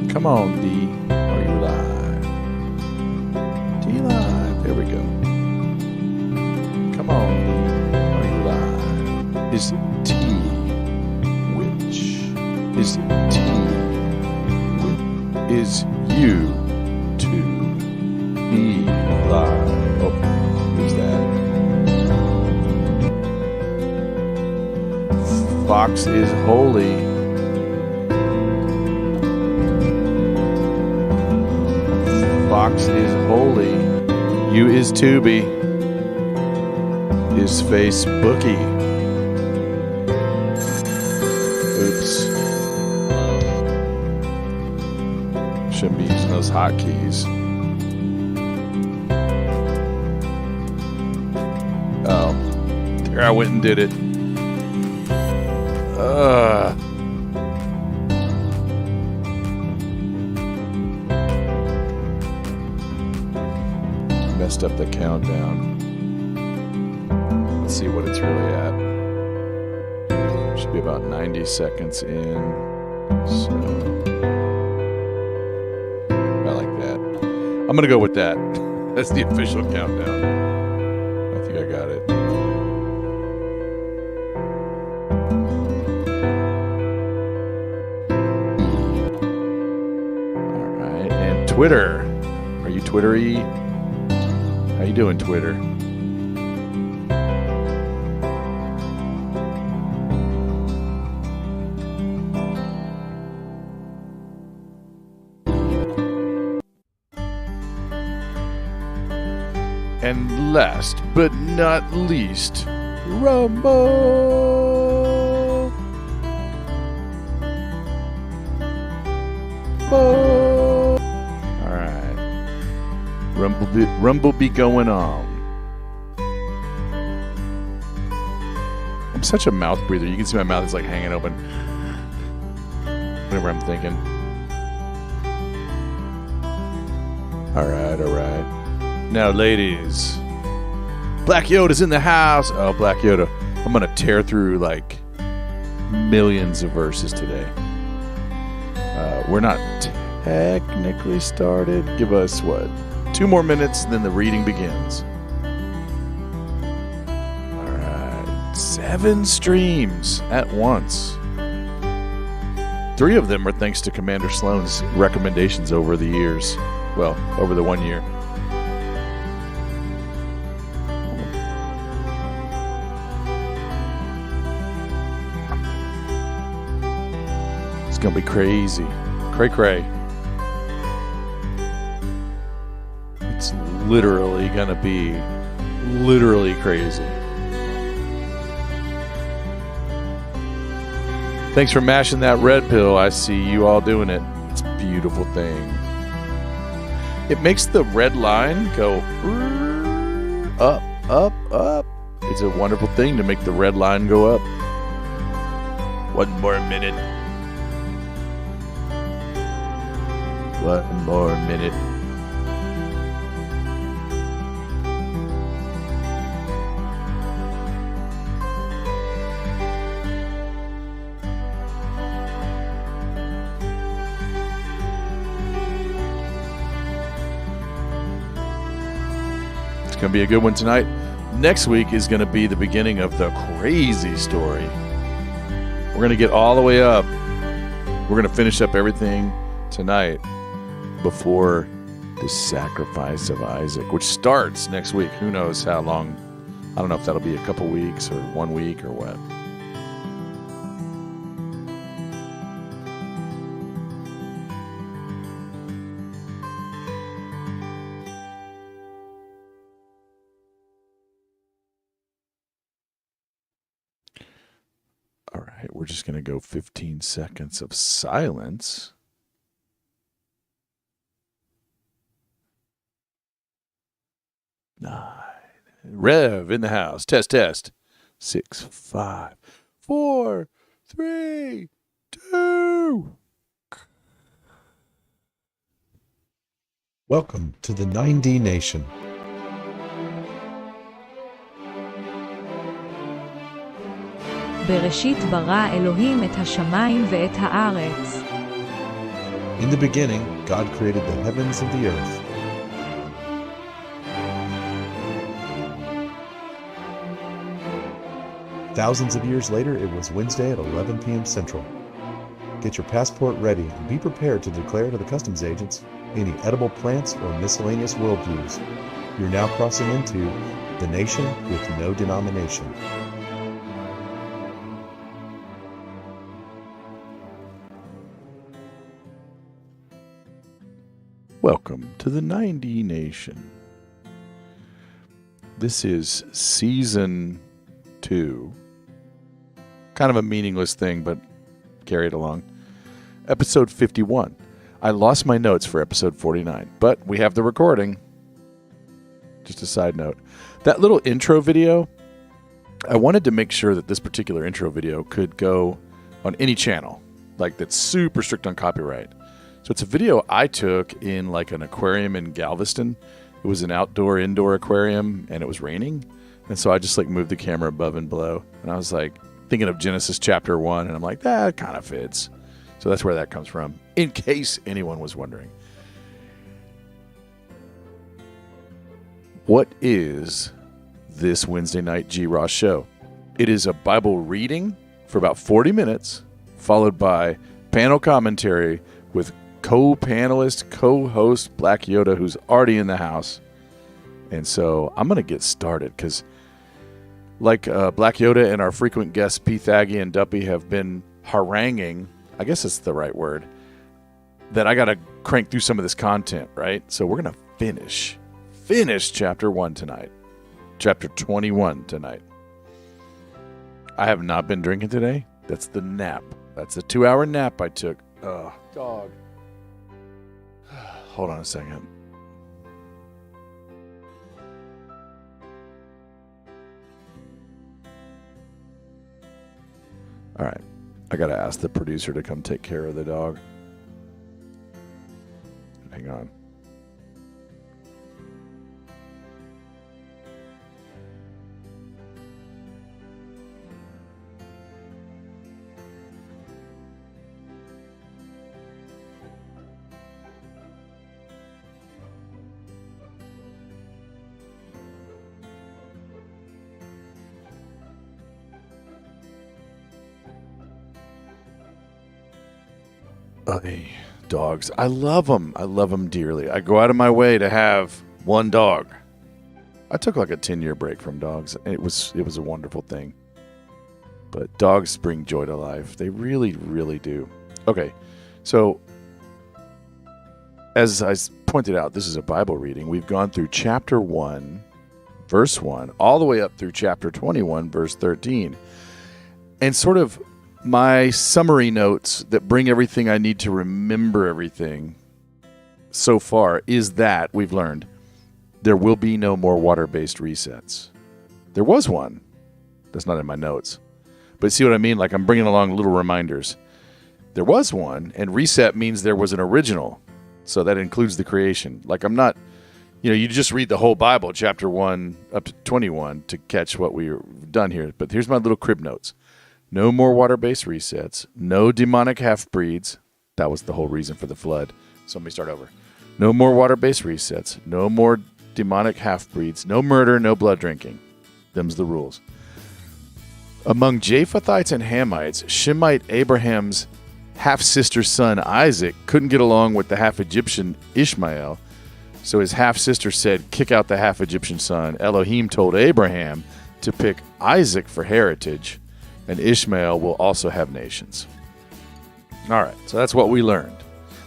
Come on, D. Are you live? D live. There we go. Come on, D. Are you live? Is T which? Is T which? Is you to be live? Oh, who's that? Fox is holy. Fox is holy. You is Tubi. Is Facebooky. Oops. Shouldn't be using those hotkeys. Oh. There I went and did it. Messed up the countdown. Let's see what it's really at. Should be about 90 seconds in. So I like that. I'm gonna go with that. That's the official countdown. I think I got it. Alright, and Twitter. Are you Twittery? How you doing, Twitter? And last but not least, Rumble. All right, Rumble be going on. I'm such a mouth breather. You can see my mouth is like hanging open whenever I'm thinking. All right. Now, ladies, Black Yoda's in the house. Oh, Black Yoda. I'm going to tear through like millions of verses today. We're not technically started. Give us, 2 more minutes, then the reading begins. All right. 7 streams at once. 3 of them are thanks to Commander Sloan's recommendations over the years. Well, over the 1 year. It's going to be crazy. Cray. It's literally going to be crazy. Thanks for mashing that red pill. I see you all doing it. It's a beautiful thing. It makes the red line go up. It's a wonderful thing to make the red line go up. 1 more minute. 1 more minute. It's going to be a good one tonight. Next week is going to be the beginning of the crazy story. We're going to get all the way up. We're going to finish up everything tonight before the sacrifice of Isaac, which starts next week. Who knows how long? I don't know if that'll be a couple weeks or 1 week or what. All right, we're just going to go 15 seconds of silence. Nine. Rev in the house. Test. 6, 5, 4, 3, 2. Welcome to the 9dNation. בראשית ברא אלוהים את השמיים ואת הארץ. In the beginning, God created the heavens and the earth. Thousands of years later, it was Wednesday at 11 p.m. Central. Get your passport ready and be prepared to declare to the customs agents any edible plants or miscellaneous worldviews. You're now crossing into the nation with no denomination. Welcome to the 9dNation. This is season 2. Kind of a meaningless thing, but carry it along. Episode 51. I lost my notes for episode 49, but we have the recording. Just a side note. That little intro video, I wanted to make sure that this particular intro video could go on any channel, like that's super strict on copyright. So it's a video I took in like an aquarium in Galveston. It was an outdoor-indoor aquarium, and it was raining. And so I just like moved the camera above and below. And I was like thinking of Genesis chapter 1, and I'm like, that kind of fits. So that's where that comes from, in case anyone was wondering. What is this Wednesday night G-Ross show? It is a Bible reading for about 40 minutes, followed by panel commentary with co-panelist, co-host Black Yoda, who's already in the house. And so I'm going to get started because like Black Yoda and our frequent guests, P. Thaggy and Duppy, have been haranguing, I guess it's the right word, that I got to crank through some of this content, right? So we're going to finish chapter 1 tonight. Chapter 21 tonight. I have not been drinking today. That's the nap. That's the 2-hour nap I took. Oh, dog. Hold on a second. All right. I got to ask the producer to come take care of the dog. Hang on. Hey, dogs. I love them. I love them dearly. I go out of my way to have one dog. I took like a 10-year break from dogs. And it was a wonderful thing. But dogs bring joy to life. They really, really do. Okay, so as I pointed out, this is a Bible reading. We've gone through chapter 1, verse 1, all the way up through chapter 21, verse 13. And sort of my summary notes that bring everything I need to remember everything so far is that we've learned there will be no more water-based resets. There was one. That's not in my notes. But see what I mean? Like I'm bringing along little reminders. There was one, and reset means there was an original. So that includes the creation. Like I'm not, you just read the whole Bible, chapter 1 up to 21 to catch what we've done here. But here's my little crib notes. No more water-based resets. No demonic half-breeds. That was the whole reason for the flood. So let me start over. No more water-based resets. No more demonic half-breeds. No murder. No blood drinking. Them's the rules. Among Japhethites and Hamites, Shemite Abraham's half-sister's son Isaac couldn't get along with the half-Egyptian Ishmael. So his half-sister said, kick out the half-Egyptian son. Elohim told Abraham to pick Isaac for heritage. And Ishmael will also have nations. All right, so that's what we learned.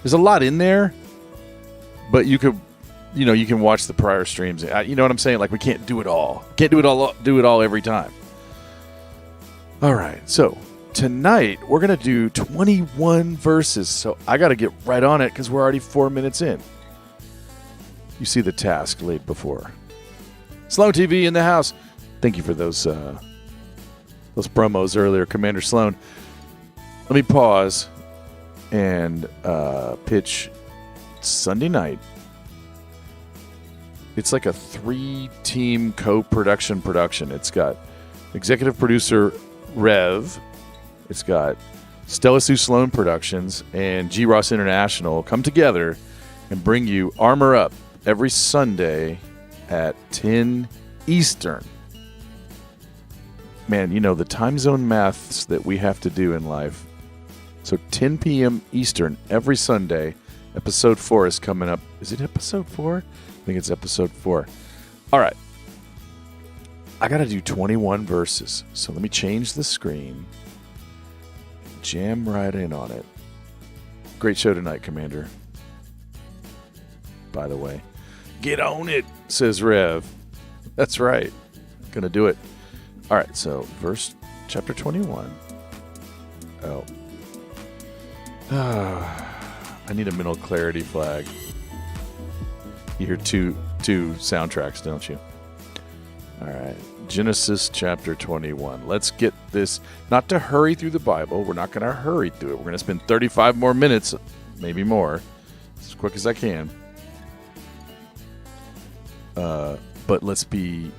There's a lot in there, but you can watch the prior streams. You know what I'm saying? Like we can't do it all. Can't do it all every time. All right, so tonight we're gonna do 21 verses. So I got to get right on it because we're already 4 minutes in. You see the task laid before. Sloan TV in the house. Thank you for those promos earlier, Commander Sloan. Let me pause and pitch Sunday night. It's like a 3-team production. It's got executive producer Rev. It's got Stella Sue Sloan Productions and G. Ross International come together and bring you Armor Up every Sunday at 10 Eastern. Man, you know, the time zone maths that we have to do in life. So 10 p.m. Eastern every Sunday. Episode 4 is coming up. Is it episode 4? I think it's episode 4. All right. I got to do 21 verses. So let me change the screen. Jam right in on it. Great show tonight, Commander. By the way. Get on it, says Rev. That's right. Gonna do it. All right, so chapter 21. Oh. I need a mental clarity flag. You hear two soundtracks, don't you? All right. Genesis chapter 21. Let's get this, not to hurry through the Bible. We're not going to hurry through it. We're going to spend 35 more minutes, maybe more, as quick as I can. But let's be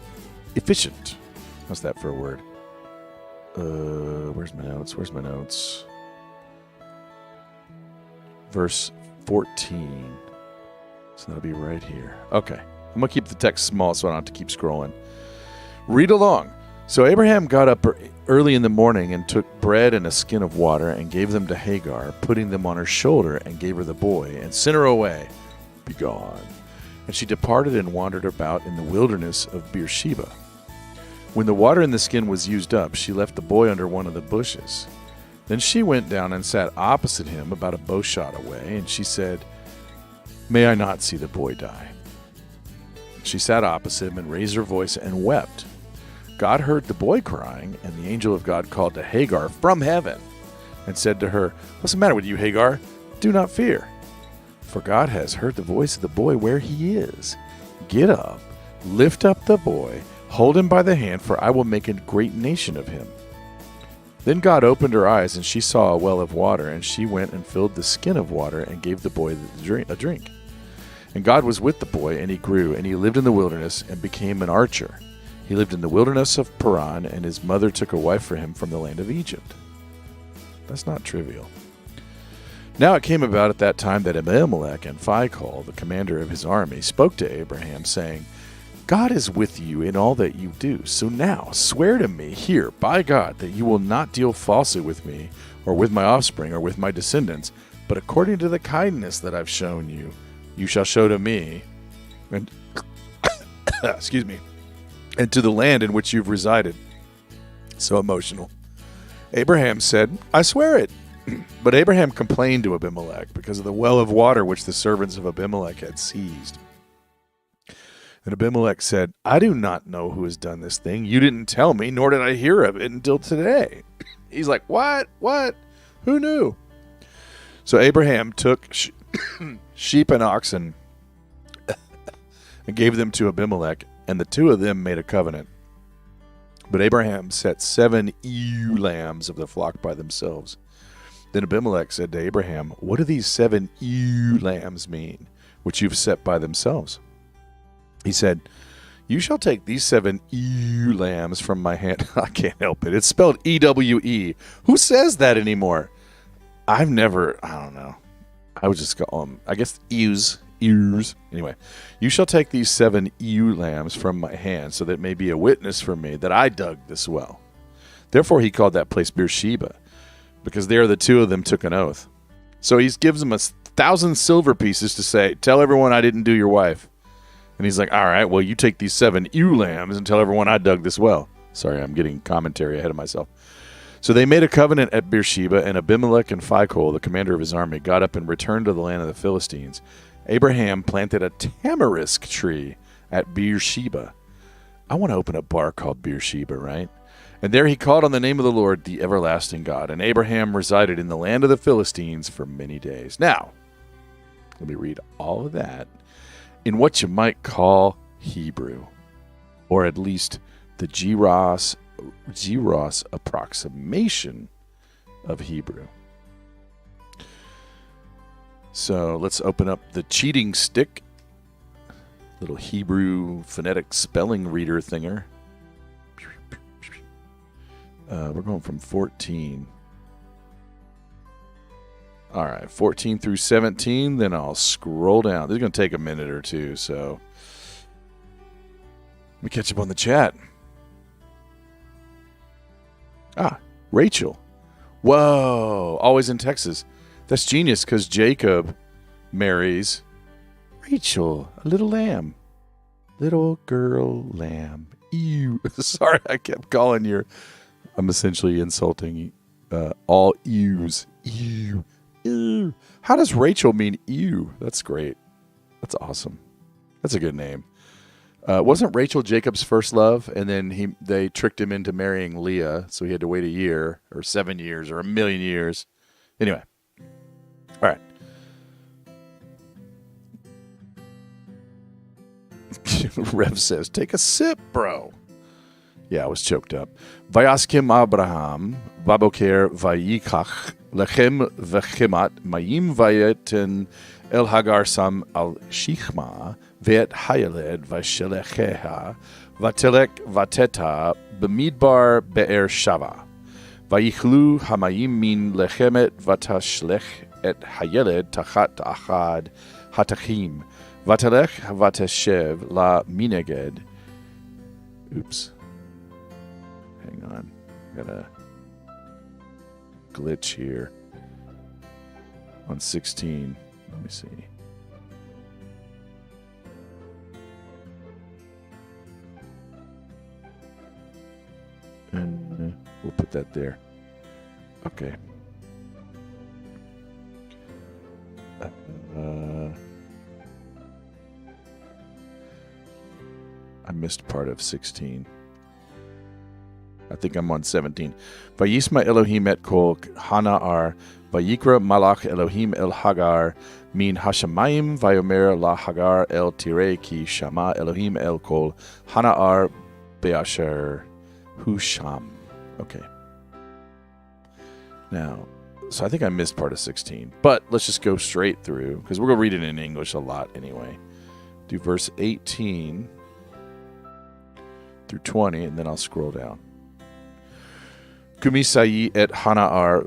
efficient. How's that for a word? Where's my notes? Verse 14. So that'll be right here. Okay. I'm going to keep the text small so I don't have to keep scrolling. Read along. So Abraham got up early in the morning and took bread and a skin of water and gave them to Hagar, putting them on her shoulder, and gave her the boy, and sent her away. Be gone. And she departed and wandered about in the wilderness of Beersheba. When the water in the skin was used up, she left the boy under one of the bushes. Then she went down and sat opposite him about a bow shot away, and she said, "May I not see the boy die?" She sat opposite him and raised her voice and wept. God heard the boy crying, and the angel of God called to Hagar from heaven and said to her, "What's the matter with you, Hagar? Do not fear, for God has heard the voice of the boy where he is. Get up, lift up the boy, hold him by the hand, for I will make a great nation of him." Then God opened her eyes, and she saw a well of water, and she went and filled the skin of water and gave the boy a drink. And God was with the boy, and he grew, and he lived in the wilderness and became an archer. He lived in the wilderness of Paran, and his mother took a wife for him from the land of Egypt. That's not trivial. Now it came about at that time that Abimelech and Phicol, the commander of his army, spoke to Abraham, saying, "God is with you in all that you do. So now swear to me here by God that you will not deal falsely with me, or with my offspring, or with my descendants, but according to the kindness that I've shown you, you shall show to me, and excuse me, and to the land in which you've resided." So emotional. Abraham said, "I swear it." But Abraham complained to Abimelech because of the well of water which the servants of Abimelech had seized. And Abimelech said, "I do not know who has done this thing. You didn't tell me, nor did I hear of it until today." He's like, What? Who knew? So Abraham took sheep and oxen and gave them to Abimelech, and the two of them made a covenant. But Abraham set 7 ewe lambs of the flock by themselves. Then Abimelech said to Abraham, "What do these 7 ewe lambs mean, which you've set by themselves?" He said, "You shall take these 7 ewe lambs from my hand." I can't help it. It's spelled E-W-E. Who says that anymore? I don't know. I would just go, I guess ears. Anyway, "You shall take these 7 ewe lambs from my hand, so that it may be a witness for me that I dug this well." Therefore he called that place Beersheba, because there the two of them took an oath. So he gives them 1,000 silver pieces to say, "Tell everyone I didn't do your wife." And he's like, "All right, well, you take these 7 ewe lambs and tell everyone I dug this well." Sorry, I'm getting commentary ahead of myself. So they made a covenant at Beersheba, and Abimelech and Phicol, the commander of his army, got up and returned to the land of the Philistines. Abraham planted a tamarisk tree at Beersheba. I want to open a bar called Beersheba, right? And there he called on the name of the Lord, the everlasting God. And Abraham resided in the land of the Philistines for many days. Now, let me read all of that in what you might call Hebrew, or at least the G-Ross approximation of Hebrew. So let's open up the cheating stick, little Hebrew phonetic spelling reader thinger. We're going from 14. All right, 14 through 17, then I'll scroll down. This is going to take a minute or two, so let me catch up on the chat. Rachel. Whoa, always in Texas. That's genius because Jacob marries Rachel, a little lamb. Little girl lamb. Ew. Sorry, I kept calling I'm essentially insulting all ews. Ew. Ew. How does Rachel mean ew? That's great. That's awesome. That's a good name. Wasn't Rachel Jacob's first love? And then they tricked him into marrying Leah, so he had to wait a year or 7 years or a million years. Anyway. All right. Rev says, take a sip, bro. Yeah, I was choked up. Vayaskim Abraham, Vaboker Vayikach, Lechem Vechemat, Mayim Vayeten El Hagar Sam Al Shichma, Vet Hayeled Vashelecheha, Vatelek Vateta, Bemidbar Be'er Shava. Vayichlu Hamayim Min Lechemet Vatashlech et Hayeled Tachat Achad Hatachim. Vatelech Vateshev La Mineged. Oops. Hang on. Got a glitch here on 16. Let me see. And we'll put that there. Okay. I missed part of 16. I think I'm on 17. Vayisma Elohim et kol Hana'ar, Vayikra Malach Elohim el Hagar, min Hashemayim, Vayomer la Hagar el Tirei ki Shama Elohim el kol Hana'ar be'asher Husham. Okay. Now, so I think I missed part of 16, but let's just go straight through because we're going to read it in English a lot anyway. Do verse 18 through 20, and then I'll scroll down. Kumisayi et Hana'ar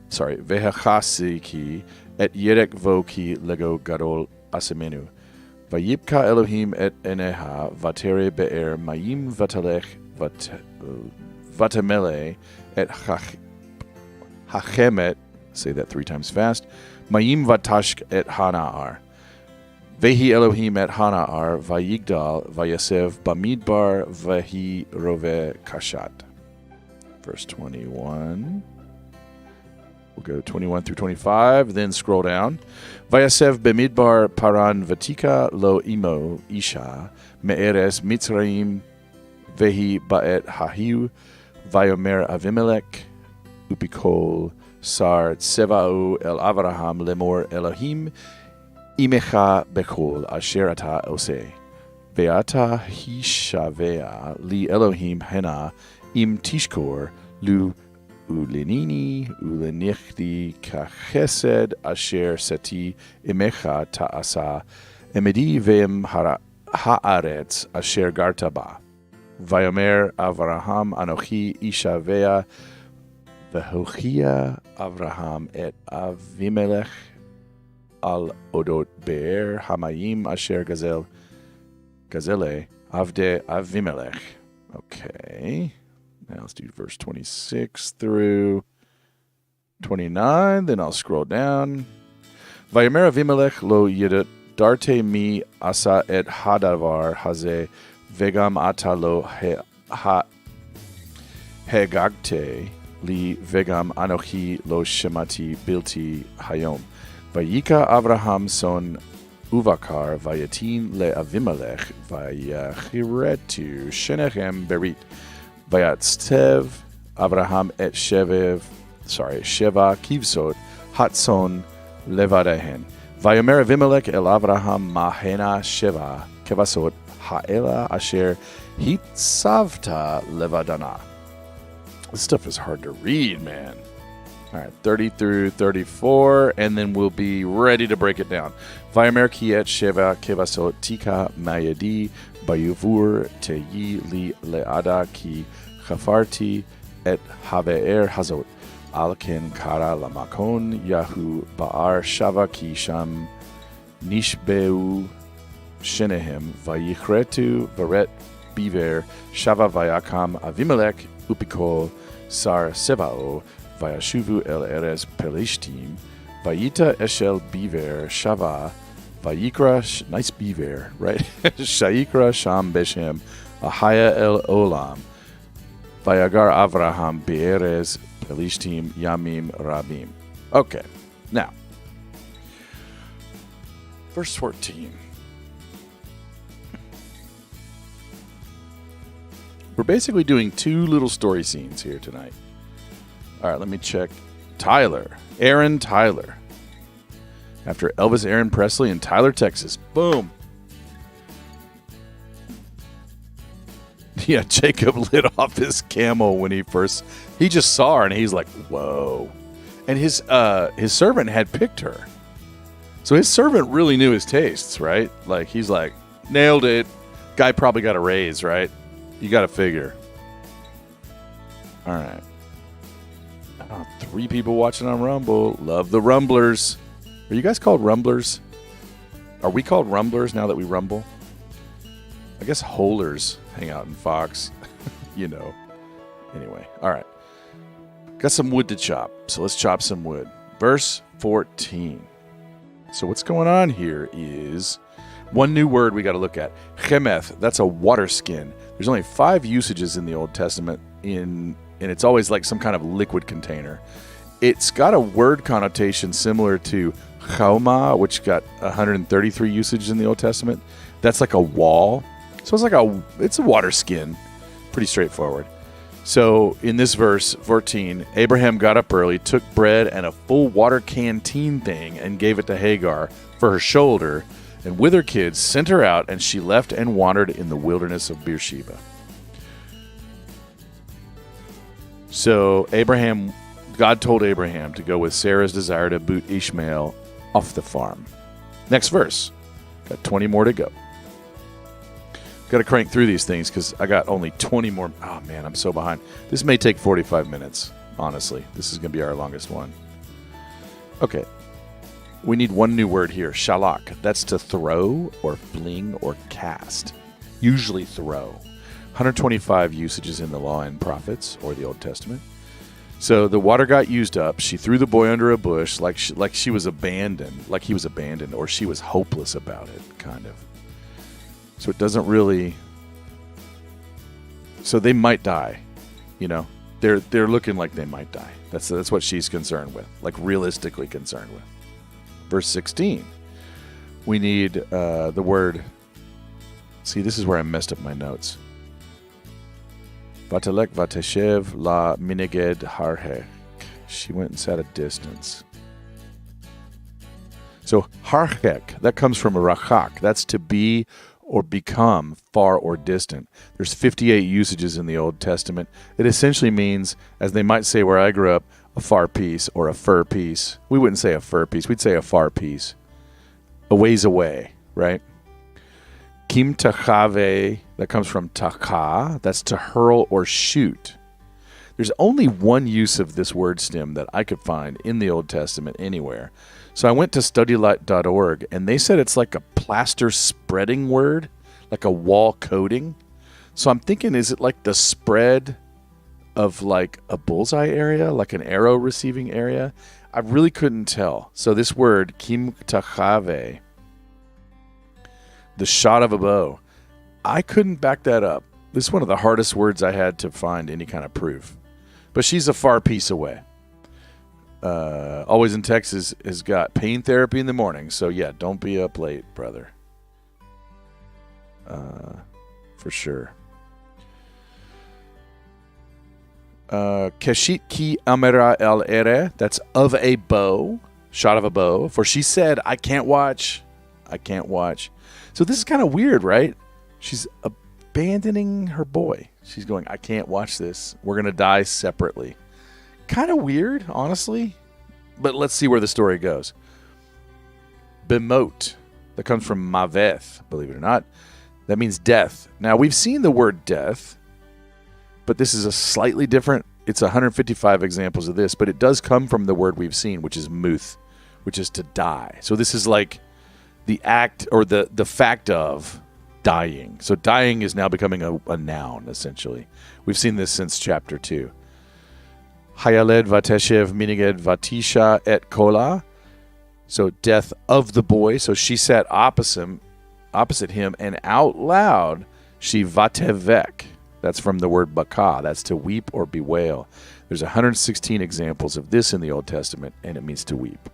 vehachasiki et yerek voki lego gadol asemenu. Vayipka Elohim et eneha vatere be'er mayim vatalech vatemele et hachemet, say that 3 times fast, mayim vatashk et Hana'ar. Vehi Elohim et Hana'ar vayigdal vayasev bamidbar vehi rove kashat. Verse 21. We'll go 21 through 25, then scroll down. Vayasev bemidbar paran vatika lo imo isha me'eres mitzrayim vehi ba'et hahiu vayomer avimelech upikol sar tseva'u el Avraham lemor Elohim imecha bekol asher ata oseh ve'ata hishavea li Elohim hena im tishkor lu ulenini ulenichdi kachesed asher seti imecha ta'asa emedi ve'em haaretz asher gartaba vayomer Avraham anochi ishavea vehochia Avraham et Avimelech al odot be'er hamayim asher gazele avde Avimelech. Okay. Now let's do verse 26 through 29. Then I'll scroll down. Vayomer Avimelech lo yedarte mi asa et hadavar haze vegam ata lo hegagte li vegam anochi lo shemati bilti hayom. Vayika Avraham son uvakar vayatin le Avimelech vayachiretu shenechem berit. Vayatstev Avraham et Sheva kivsot hatson levadehen. Vayomer Avimelech el Avraham mahena Sheva kevasot ha'ela asher hitzavta levadana. This stuff is hard to read, man. All right, 30 through 34, and then we'll be ready to break it down. Vayomer ki et Sheva kevasot tika mayadi bayuvur teyi li leada ki chafarti et have'er hazot Alken kara lamakon yahu ba'ar shava ki sham nishbeu shenehem vayichretu varet biver shava vayakam avimelech upikol sar sebao vayashuvu el eres pelishtim vayita eshel biver shava vayikra nice biver, right? Shayikra sham beshem ahaya el olam vayagar avraham be'erez pelishtim yamim rabim. Okay, now verse 14. We're basically doing two little story scenes here tonight. All right, let me check. Aaron Tyler. After Elvis Aaron Presley in Tyler, Texas. Boom. Yeah, Jacob lit off his camel when he just saw her and he's like, whoa. And his servant had picked her. So his servant really knew his tastes, right? Like, he's like, nailed it. Guy probably got a raise, right? You got to figure. All right. Oh, 3 people watching on Rumble. Love the Rumblers. Are you guys called Rumblers? Are we called Rumblers now that we rumble? I guess Holers hang out in Fox. You know. Anyway. All right. Got some wood to chop. So let's chop some wood. Verse 14. So what's going on here is one new word we got to look at. Chemeth. That's a water skin. There's only 5 usages in the Old Testament, and it's always like some kind of liquid container. It's got a word connotation similar to chauma, which got 133 usages in the Old Testament. That's like a wall. So it's a water skin. Pretty straightforward. So in this verse 14, Abraham got up early, took bread and a full water canteen thing and gave it to Hagar for her shoulder, and with her kids sent her out, and she left and wandered in the wilderness of Beersheba. So God told Abraham to go with Sarah's desire to boot Ishmael off the farm. Next verse. Got 20 more to go. Got to crank through these things because I got only 20 more. Oh, man, I'm so behind. This may take 45 minutes, honestly. This is going to be our longest one. Okay. We need one new word here, shalak. That's to throw or fling or cast. Usually throw. 125 usages in the Law and Prophets, or the Old Testament. So the water got used up. She threw the boy under a bush like she was abandoned, like he was abandoned, or she was hopeless about it, kind of. So it doesn't really... So they might die, you know. They're looking like they might die. That's what she's concerned with, like realistically concerned with. Verse 16, we need the word. See, this is where I messed up my notes. Vatelek vateshev la mineged harhek. She went and sat a distance. So harhek, that comes from a rachak. That's to be or become far or distant. There's 58 usages in the Old Testament. It essentially means, as they might say where I grew up, a far piece or a fur piece. We wouldn't say a fur piece. We'd say a far piece. A ways away, right? Kim tachave, that comes from taka. That's to hurl or shoot. There's only one use of this word stem that I could find in the Old Testament anywhere. So I went to studylight.org, and they said it's like a plaster spreading word, like a wall coating. So I'm thinking, is it like the spread of like a bullseye area, like an arrow receiving area? I really couldn't tell. So this word, kim tachave, the shot of a bow, I couldn't back that up. This is one of the hardest words I had to find any kind of proof. But she's a far piece away. Always in Texas has got pain therapy in the morning. So yeah, don't be up late, brother. For sure. Keshit ki amera el ere, that's of a bow, shot of a bow. For she said, I can't watch. So this is kind of weird, right? She's abandoning her boy. She's going, I can't watch this. We're going to die separately. Kind of weird, honestly. But let's see where the story goes. Bemot, that comes from maveth, believe it or not. That means death. Now, we've seen the word death, but this is a slightly different it's 155 examples of this, but it does come from the word we've seen, which is muth, which is to die. So this is like the act or the fact of dying. So dying is now becoming a noun, essentially. We've seen this since chapter 2. Hayaled vateshev miniged vatisha et kola. So death of the boy. So she sat opposite him, and out loud she vatevek. That's from the word baka. That's to weep or bewail. There's 116 examples of this in the Old Testament, and it means to weep.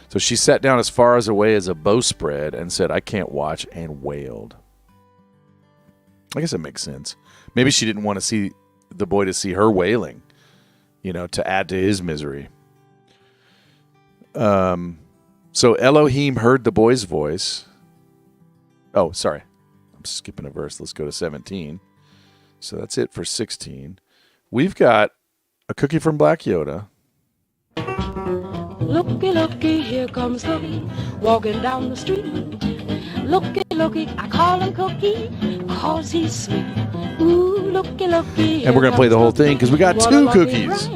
So she sat down as far away as a bowspread and said, I can't watch, and wailed. I guess it makes sense. Maybe she didn't want to see the boy to see her wailing, to add to his misery. So Elohim heard the boy's voice. Oh, sorry. I'm skipping a verse. Let's go to 17. So that's it for 16. We've got a cookie from Black Yoda. Looky, looky, here comes Cookie, walking down the street. Looky, looky, I call him Cookie, 'cause he's sweet. Ooh, looky, looky. And we're going to play the whole thing because we got two cookies.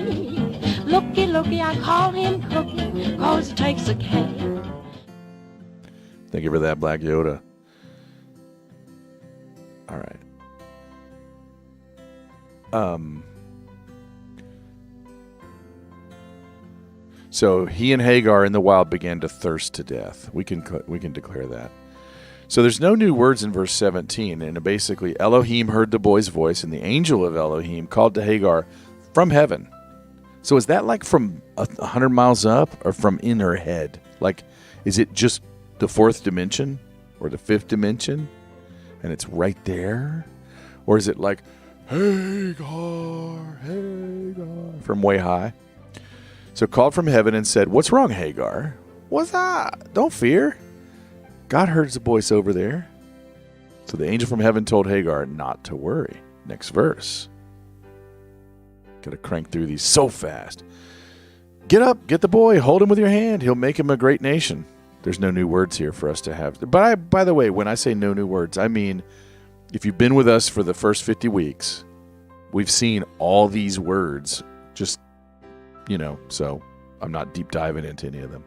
Looky, looky, I call him Cookie, 'cause he takes a care. Thank you for that, Black Yoda. All right. So he and Hagar in the wild began to thirst to death. We can declare that. So there's no new words in verse 17, and basically Elohim heard the boy's voice, and the angel of Elohim called to Hagar from heaven. So is that like from 100 miles up, or from in her head? Like, is it just the fourth dimension or the fifth dimension, and it's right there? Or is it like, Hagar, Hagar, from way high? So called from heaven and said, what's wrong, Hagar? What's that? Don't fear. God heard the voice over there. So the angel from heaven told Hagar not to worry. Next verse. Got to crank through these so fast. Get up, get the boy, hold him with your hand. He'll make him a great nation. There's no new words here for us to have. But by the way, when I say no new words, I mean, if you've been with us for the first 50 weeks, we've seen all these words just, so I'm not deep diving into any of them.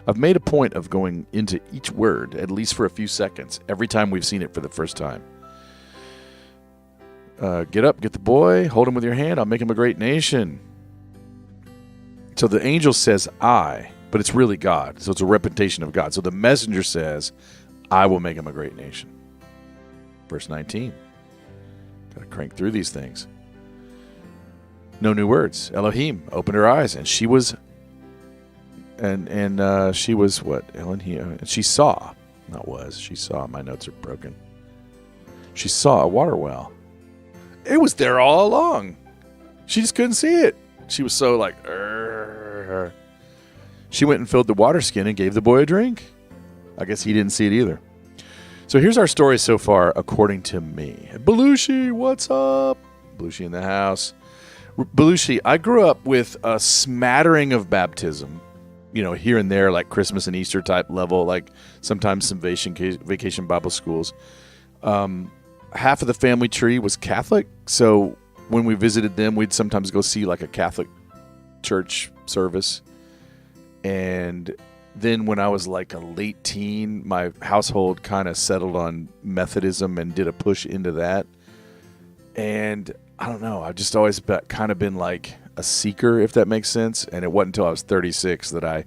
I've made a point of going into each word, at least for a few seconds, every time we've seen it for the first time. Get up, get the boy, hold him with your hand, I'll make him a great nation. So the angel says, I, but it's really God. So it's a repetition of God. So the messenger says, I will make him a great nation. Verse 19. Got to crank through these things. No new words. Elohim opened her eyes, and she was, she was what? Elohim. She saw. Not was. She saw. My notes are broken. She saw a water well. It was there all along. She just couldn't see it. She was so like, Urgh. She went and filled the water skin and gave the boy a drink. I guess he didn't see it either. So here's our story so far, according to me. Belushi, what's up? Belushi in the house. Belushi, I grew up with a smattering of baptism, here and there, like Christmas and Easter type level, like sometimes some vacation Bible schools. Half of the family tree was Catholic, so when we visited them, we'd sometimes go see like a Catholic church service. And then when I was like a late teen, my household kind of settled on Methodism and did a push into that. And I don't know, I've just always kind of been like a seeker, if that makes sense. And it wasn't until I was 36 that I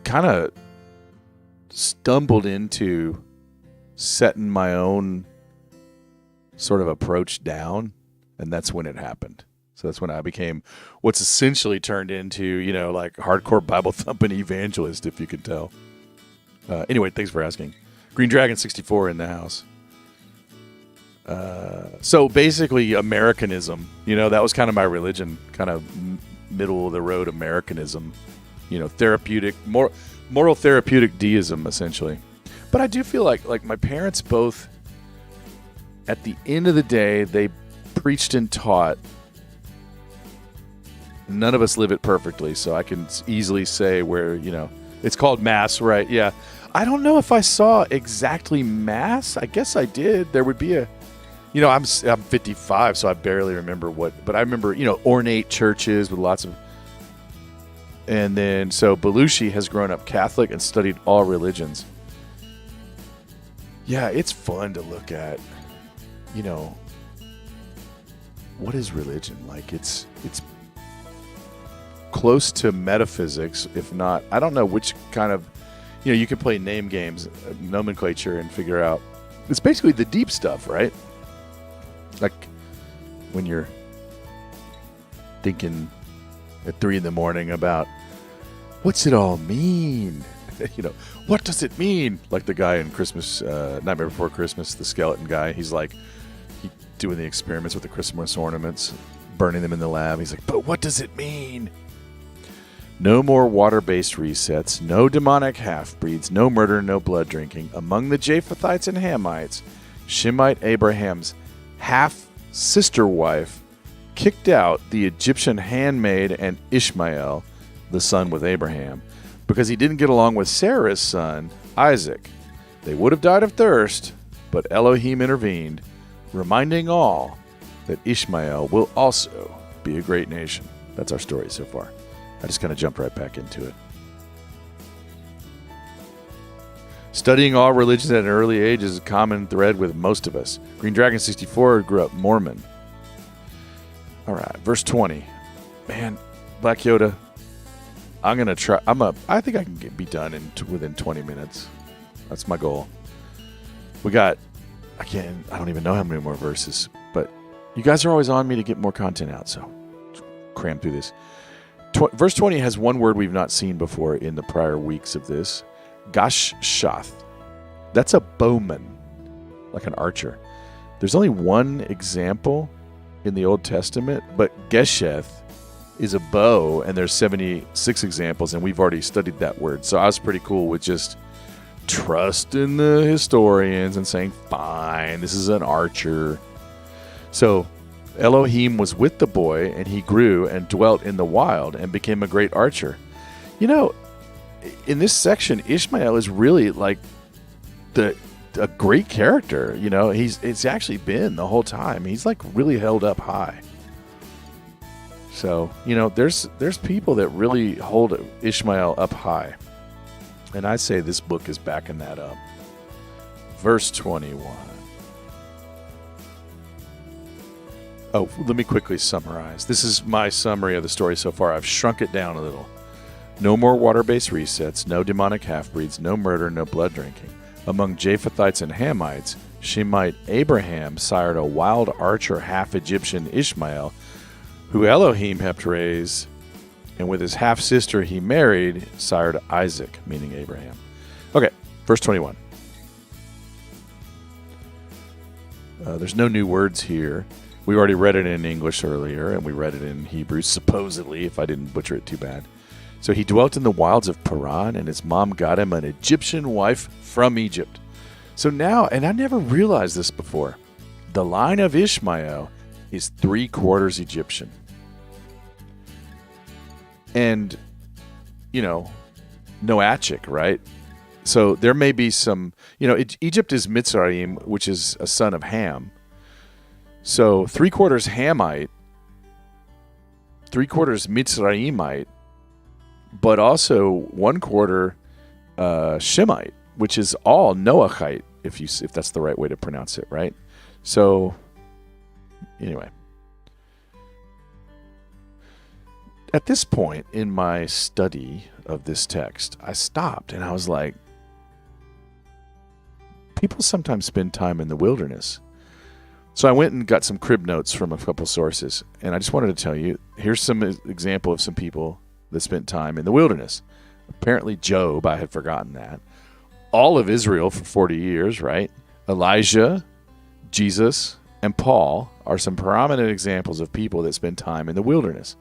kind of stumbled into setting my own sort of approach down. And that's when it happened. So that's when I became what's essentially turned into, like hardcore Bible thumping evangelist, if you could tell. Anyway, thanks for asking. Green Dragon 64 in the house. So basically Americanism, that was kind of my religion, kind of middle of the road Americanism, therapeutic, moral therapeutic deism, essentially. But I do feel like my parents both, at the end of the day, they preached and taught. None of us live it perfectly, so I can easily say where, it's called Mass, right? Yeah. I don't know if I saw exactly Mass. I guess I did. There would be I'm 55, so I barely remember but I remember, ornate churches with lots of. And then, so Belushi has grown up Catholic and studied all religions. Yeah, it's fun to look at, what is religion? Like, it's close to metaphysics, if not, I don't know which kind of, you can play name games, nomenclature, and figure out. It's basically the deep stuff, right? Like when you're thinking at 3 a.m. about what's it all mean? What does it mean? Like the guy in Christmas, Nightmare Before Christmas, the skeleton guy. He's like, doing the experiments with the Christmas ornaments, burning them in the lab. He's like, but what does it mean? No more water-based resets, no demonic half-breeds, no murder, no blood drinking. Among the Japhethites and Hamites, Shemite Abraham's half-sister wife kicked out the Egyptian handmaid and Ishmael, the son with Abraham, because he didn't get along with Sarah's son, Isaac. They would have died of thirst, but Elohim intervened, reminding all that Ishmael will also be a great nation. That's our story so far. I just kind of jumped right back into it. Studying all religions at an early age is a common thread with most of us. Green Dragon 64 grew up Mormon. All right, verse 20. Man, Black Yoda, I'm going to try. I think I can be done within 20 minutes. That's my goal. I don't even know how many more verses, but you guys are always on me to get more content out, so cram through this. Verse 20 has one word we've not seen before in the prior weeks of this. Gashshath. That's a bowman, like an archer. There's only one example in the Old Testament, but Gesheth is a bow, and there's 76 examples, and we've already studied that word. So I was pretty cool with just trusting the historians and saying, fine, this is an archer. So Elohim was with the boy, and he grew and dwelt in the wild and became a great archer. In this section, Ishmael is really like a great character. It's actually been the whole time. He's like really held up high. So, there's people that really hold Ishmael up high. And I say this book is backing that up. Verse 21. Oh, let me quickly summarize. This is my summary of the story so far. I've shrunk it down a little. No more water-based resets, no demonic half-breeds, no murder, no blood drinking. Among Japhethites and Hamites, Shemite Abraham sired a wild archer half-Egyptian Ishmael, who Elohim helped raise, and with his half-sister he married, sired Isaac, meaning Abraham. Okay, verse 21. There's no new words here. We already read it in English earlier, and we read it in Hebrew, supposedly, if I didn't butcher it too bad. So he dwelt in the wilds of Paran, and his mom got him an Egyptian wife from Egypt. So now, and I never realized this before, the line of Ishmael is 3/4 Egyptian. And, Noachic, right? So there may be some, Egypt is Mitzrayim, which is a son of Ham. So 3/4 Hamite, 3/4 Mitzrayimite, but also 1/4 Shemite, which is all Noachite, if that's the right way to pronounce it, right? So, anyway. At this point in my study of this text, I stopped and I was like, people sometimes spend time in the wilderness. So I went and got some crib notes from a couple sources, and I just wanted to tell you, here's some example of some people that spent time in the wilderness. Apparently Job, I had forgotten that. All of Israel for 40 years, right? Elijah, Jesus, and Paul are some prominent examples of people that spend time in the wilderness.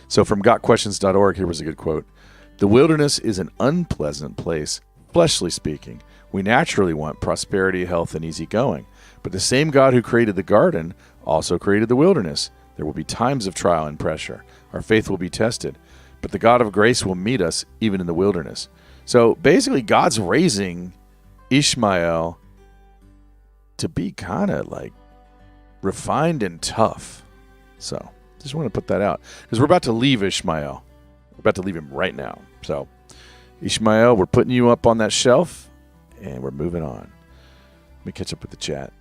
So from gotquestions.org, here was a good quote. The wilderness is an unpleasant place, fleshly speaking. We naturally want prosperity, health, and easy going. But the same God who created the garden also created the wilderness. There will be times of trial and pressure. Our faith will be tested. But the God of grace will meet us even in the wilderness. So basically, God's raising Ishmael to be kind of like refined and tough. So just want to put that out because we're about to leave Ishmael. We're about to leave him right now. So Ishmael, we're putting you up on that shelf and we're moving on. Let me catch up with the chat.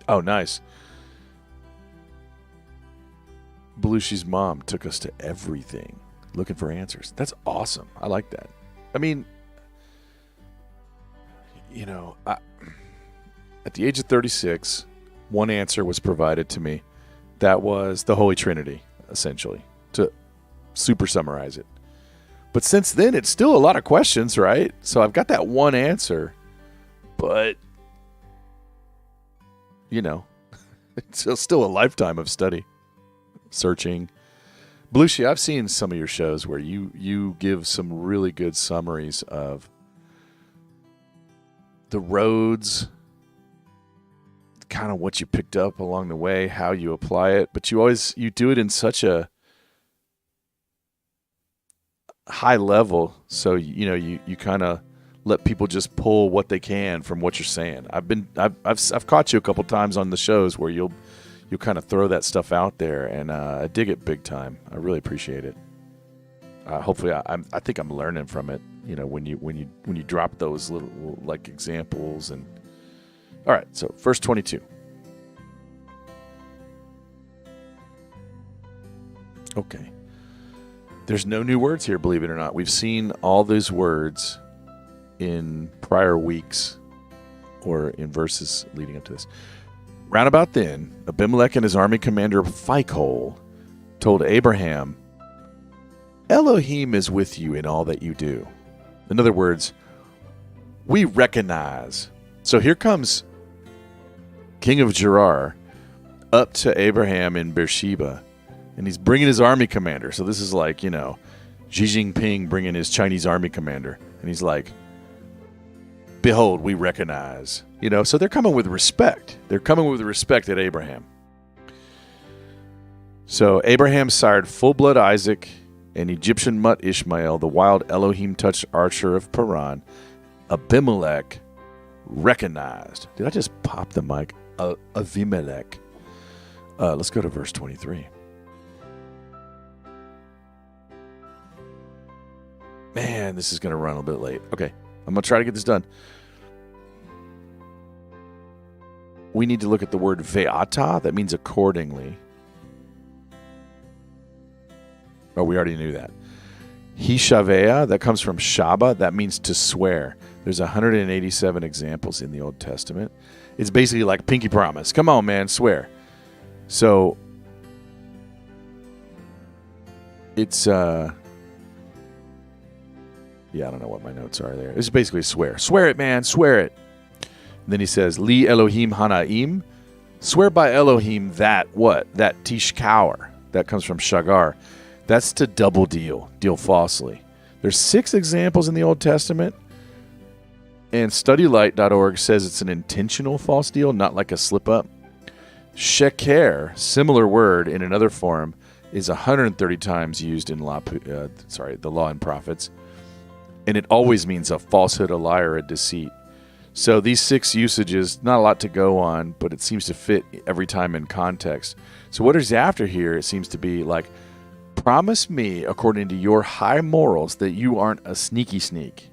Oh, nice. Belushi's mom took us to everything, looking for answers. That's awesome. I like that. I mean, you know, at the age of 36, one answer was provided to me. That was the Holy Trinity, essentially, to super summarize it. But since then, it's still a lot of questions, right? So I've got that one answer, but, you know, it's still a lifetime of study, searching. Belushi, I've seen some of your shows where you give some really good summaries of the roads, kind of what you picked up along the way, how you apply it, but you do it in such a high level, so you kind of let people just pull what they can from what you're saying. I've caught you a couple times on the shows where you'll kind of throw that stuff out there, and I dig it big time. I really appreciate it. Hopefully, I think I'm learning from it. You know, when you drop those little like examples and. All right, so verse 22. Okay. There's no new words here, believe it or not. We've seen all those words in prior weeks or in verses leading up to this. Round about then, Abimelech and his army commander Phicol told Abraham, Elohim is with you in all that you do. In other words, we recognize. So here comes King of Gerar up to Abraham in Beersheba, and he's bringing his army commander. So this is like, Xi Jinping bringing his Chinese army commander, and he's like, behold, we recognize. So they're coming with respect. They're coming with respect at Abraham. So Abraham sired full-blood Isaac, an Egyptian mutt Ishmael, the wild Elohim-touched archer of Paran. Abimelech recognized. Did I just pop the mic? Avimelech. Let's go to verse 23. Man, this is going to run a little bit late. Okay, I'm going to try to get this done. We need to look at the word ve'ata. That means accordingly. Oh, we already knew that. Hishavea, that comes from Shaba. That means to swear. There's 187 examples in the Old Testament. It's basically like pinky promise. Come on, man, swear. So it's I don't know what my notes are there. It's basically swear. Swear it, man, swear it. And then he says, Li Elohim Hanaim. Swear by Elohim that what? That Tishkaur. That comes from Shagar. That's to double deal falsely. There's 6 examples in the Old Testament. And StudyLight.org says it's an intentional false deal, not like a slip-up. Sheker, similar word in another form, is 130 times used in the Law and Prophets. And it always means a falsehood, a lie, or a deceit. So these 6 usages, not a lot to go on, but it seems to fit every time in context. So what is after here, it seems to be like, promise me, according to your high morals, that you aren't a sneaky sneak.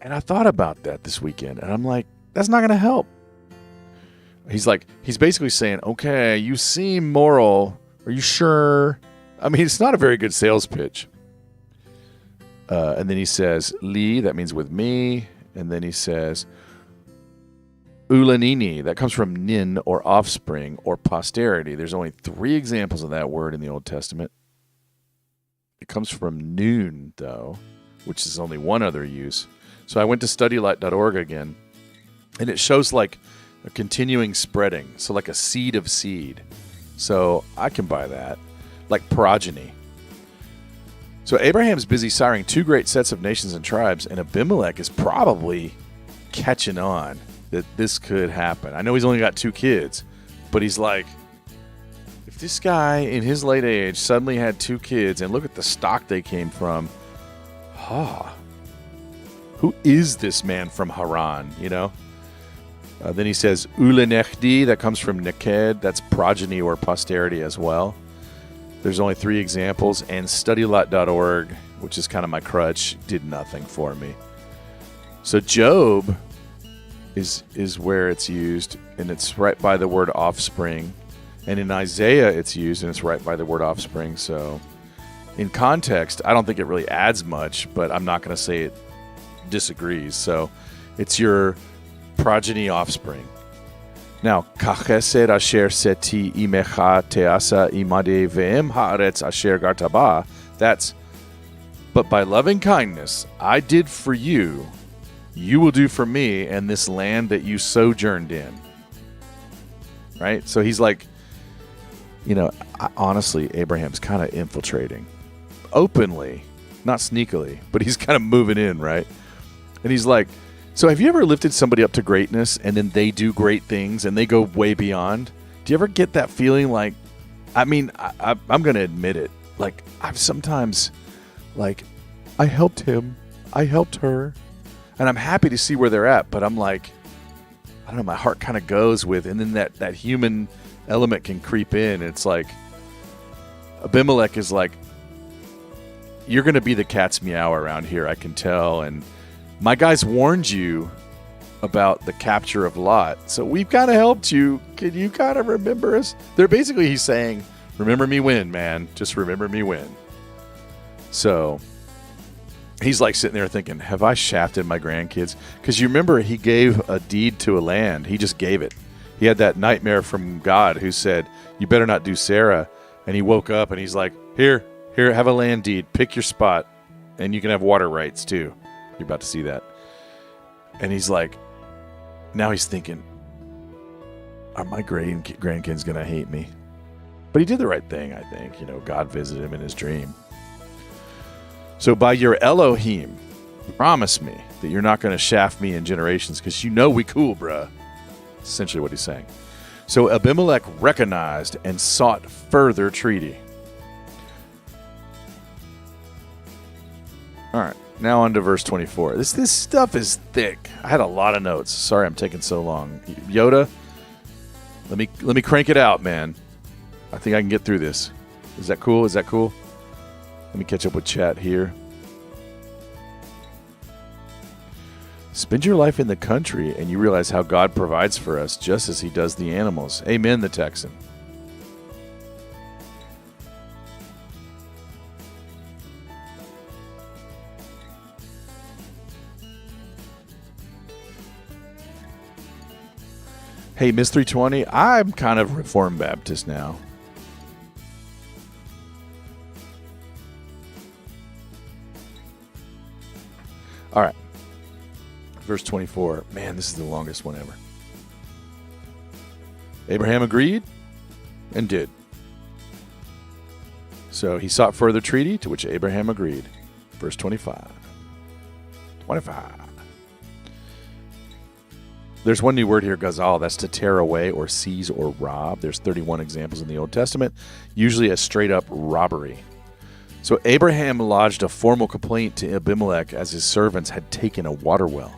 And I thought about that this weekend, and I'm like, that's not going to help. He's basically saying, okay, you seem moral. Are you sure? I mean, it's not a very good sales pitch. And then he says, Li, that means with me. And then he says, Ulanini, that comes from nin, or offspring, or posterity. There's only 3 examples of that word in the Old Testament. It comes from noon, though, which is only one other use. So I went to StudyLight.org again, and it shows like a continuing spreading, so like a seed of seed. So I can buy that, like progeny. So Abraham's busy siring 2 great sets of nations and tribes, and Abimelech is probably catching on that this could happen. I know he's only got 2 kids, But he's like, if this guy in his late age suddenly had 2 kids and look at the stock they came from, who is this man from Haran, you know? Then he says, Ule Nechdi, that comes from Neked, that's progeny or posterity as well. There's only 3 examples, and studylot.org, which is kind of my crutch, did nothing for me. So Job is where it's used, and it's right by the word offspring. And in Isaiah, it's used, and it's right by the word offspring. So in context, I don't think it really adds much, but I'm not going to say it disagrees. So it's your progeny offspring. Now, kachesed asher seti imecha teasa imade ve'em haaretz asher gartaba. That's, but by loving kindness I did for you, you will do for me and this land that you sojourned in. Right? So he's like, you know, honestly, Abraham's kind of infiltrating. Openly, not sneakily, but he's kind of moving in, right? And he's like, so have you ever lifted somebody up to greatness and then they do great things and they go way beyond? Do you ever get that feeling like, I mean, I'm going to admit it. Like, I've sometimes, like, I helped him, I helped her, and I'm happy to see where they're at, but I'm like, I don't know, my heart kind of goes with, and then that human element can creep in. It's like, Abimelech is like, you're going to be the cat's meow around here, I can tell, and my guys warned you about the capture of Lot, so we've kind of helped you. Can you kind of remember us? He's saying, remember me when, man. Just remember me when. So he's like sitting there thinking, have I shafted my grandkids? Because you remember he gave a deed to a land. He just gave it. He had that nightmare from God who said, you better not do Sarah. And he woke up and he's like, here, have a land deed. Pick your spot. And you can have water rights too. You're about to see that. And he's like, now he's thinking, are my grandkids going to hate me? But he did the right thing, I think. You know, God visited him in his dream. So by your Elohim, promise me that you're not going to shaft me in generations because you know we cool, bruh. Essentially what he's saying. So Abimelech recognized and sought further treaty. All right. Now on to verse 24. This stuff is thick. I had a lot of notes. Sorry I'm taking so long. Yoda, let me crank it out, man. I think I can get through this. Is that cool? Let me catch up with chat here. Spend your life in the country and you realize how God provides for us just as he does the animals. Amen, the Texan. Hey, Miss 320, I'm kind of Reformed Baptist now. All right. Verse 24. Man, this is the longest one ever. Abraham agreed and did. So he sought further treaty, to which Abraham agreed. Verse 25. There's one new word here, gazal. That's to tear away or seize or rob. There's 31 examples in the Old Testament, usually a straight-up robbery. So Abraham lodged a formal complaint to Abimelech as his servants had taken a water well.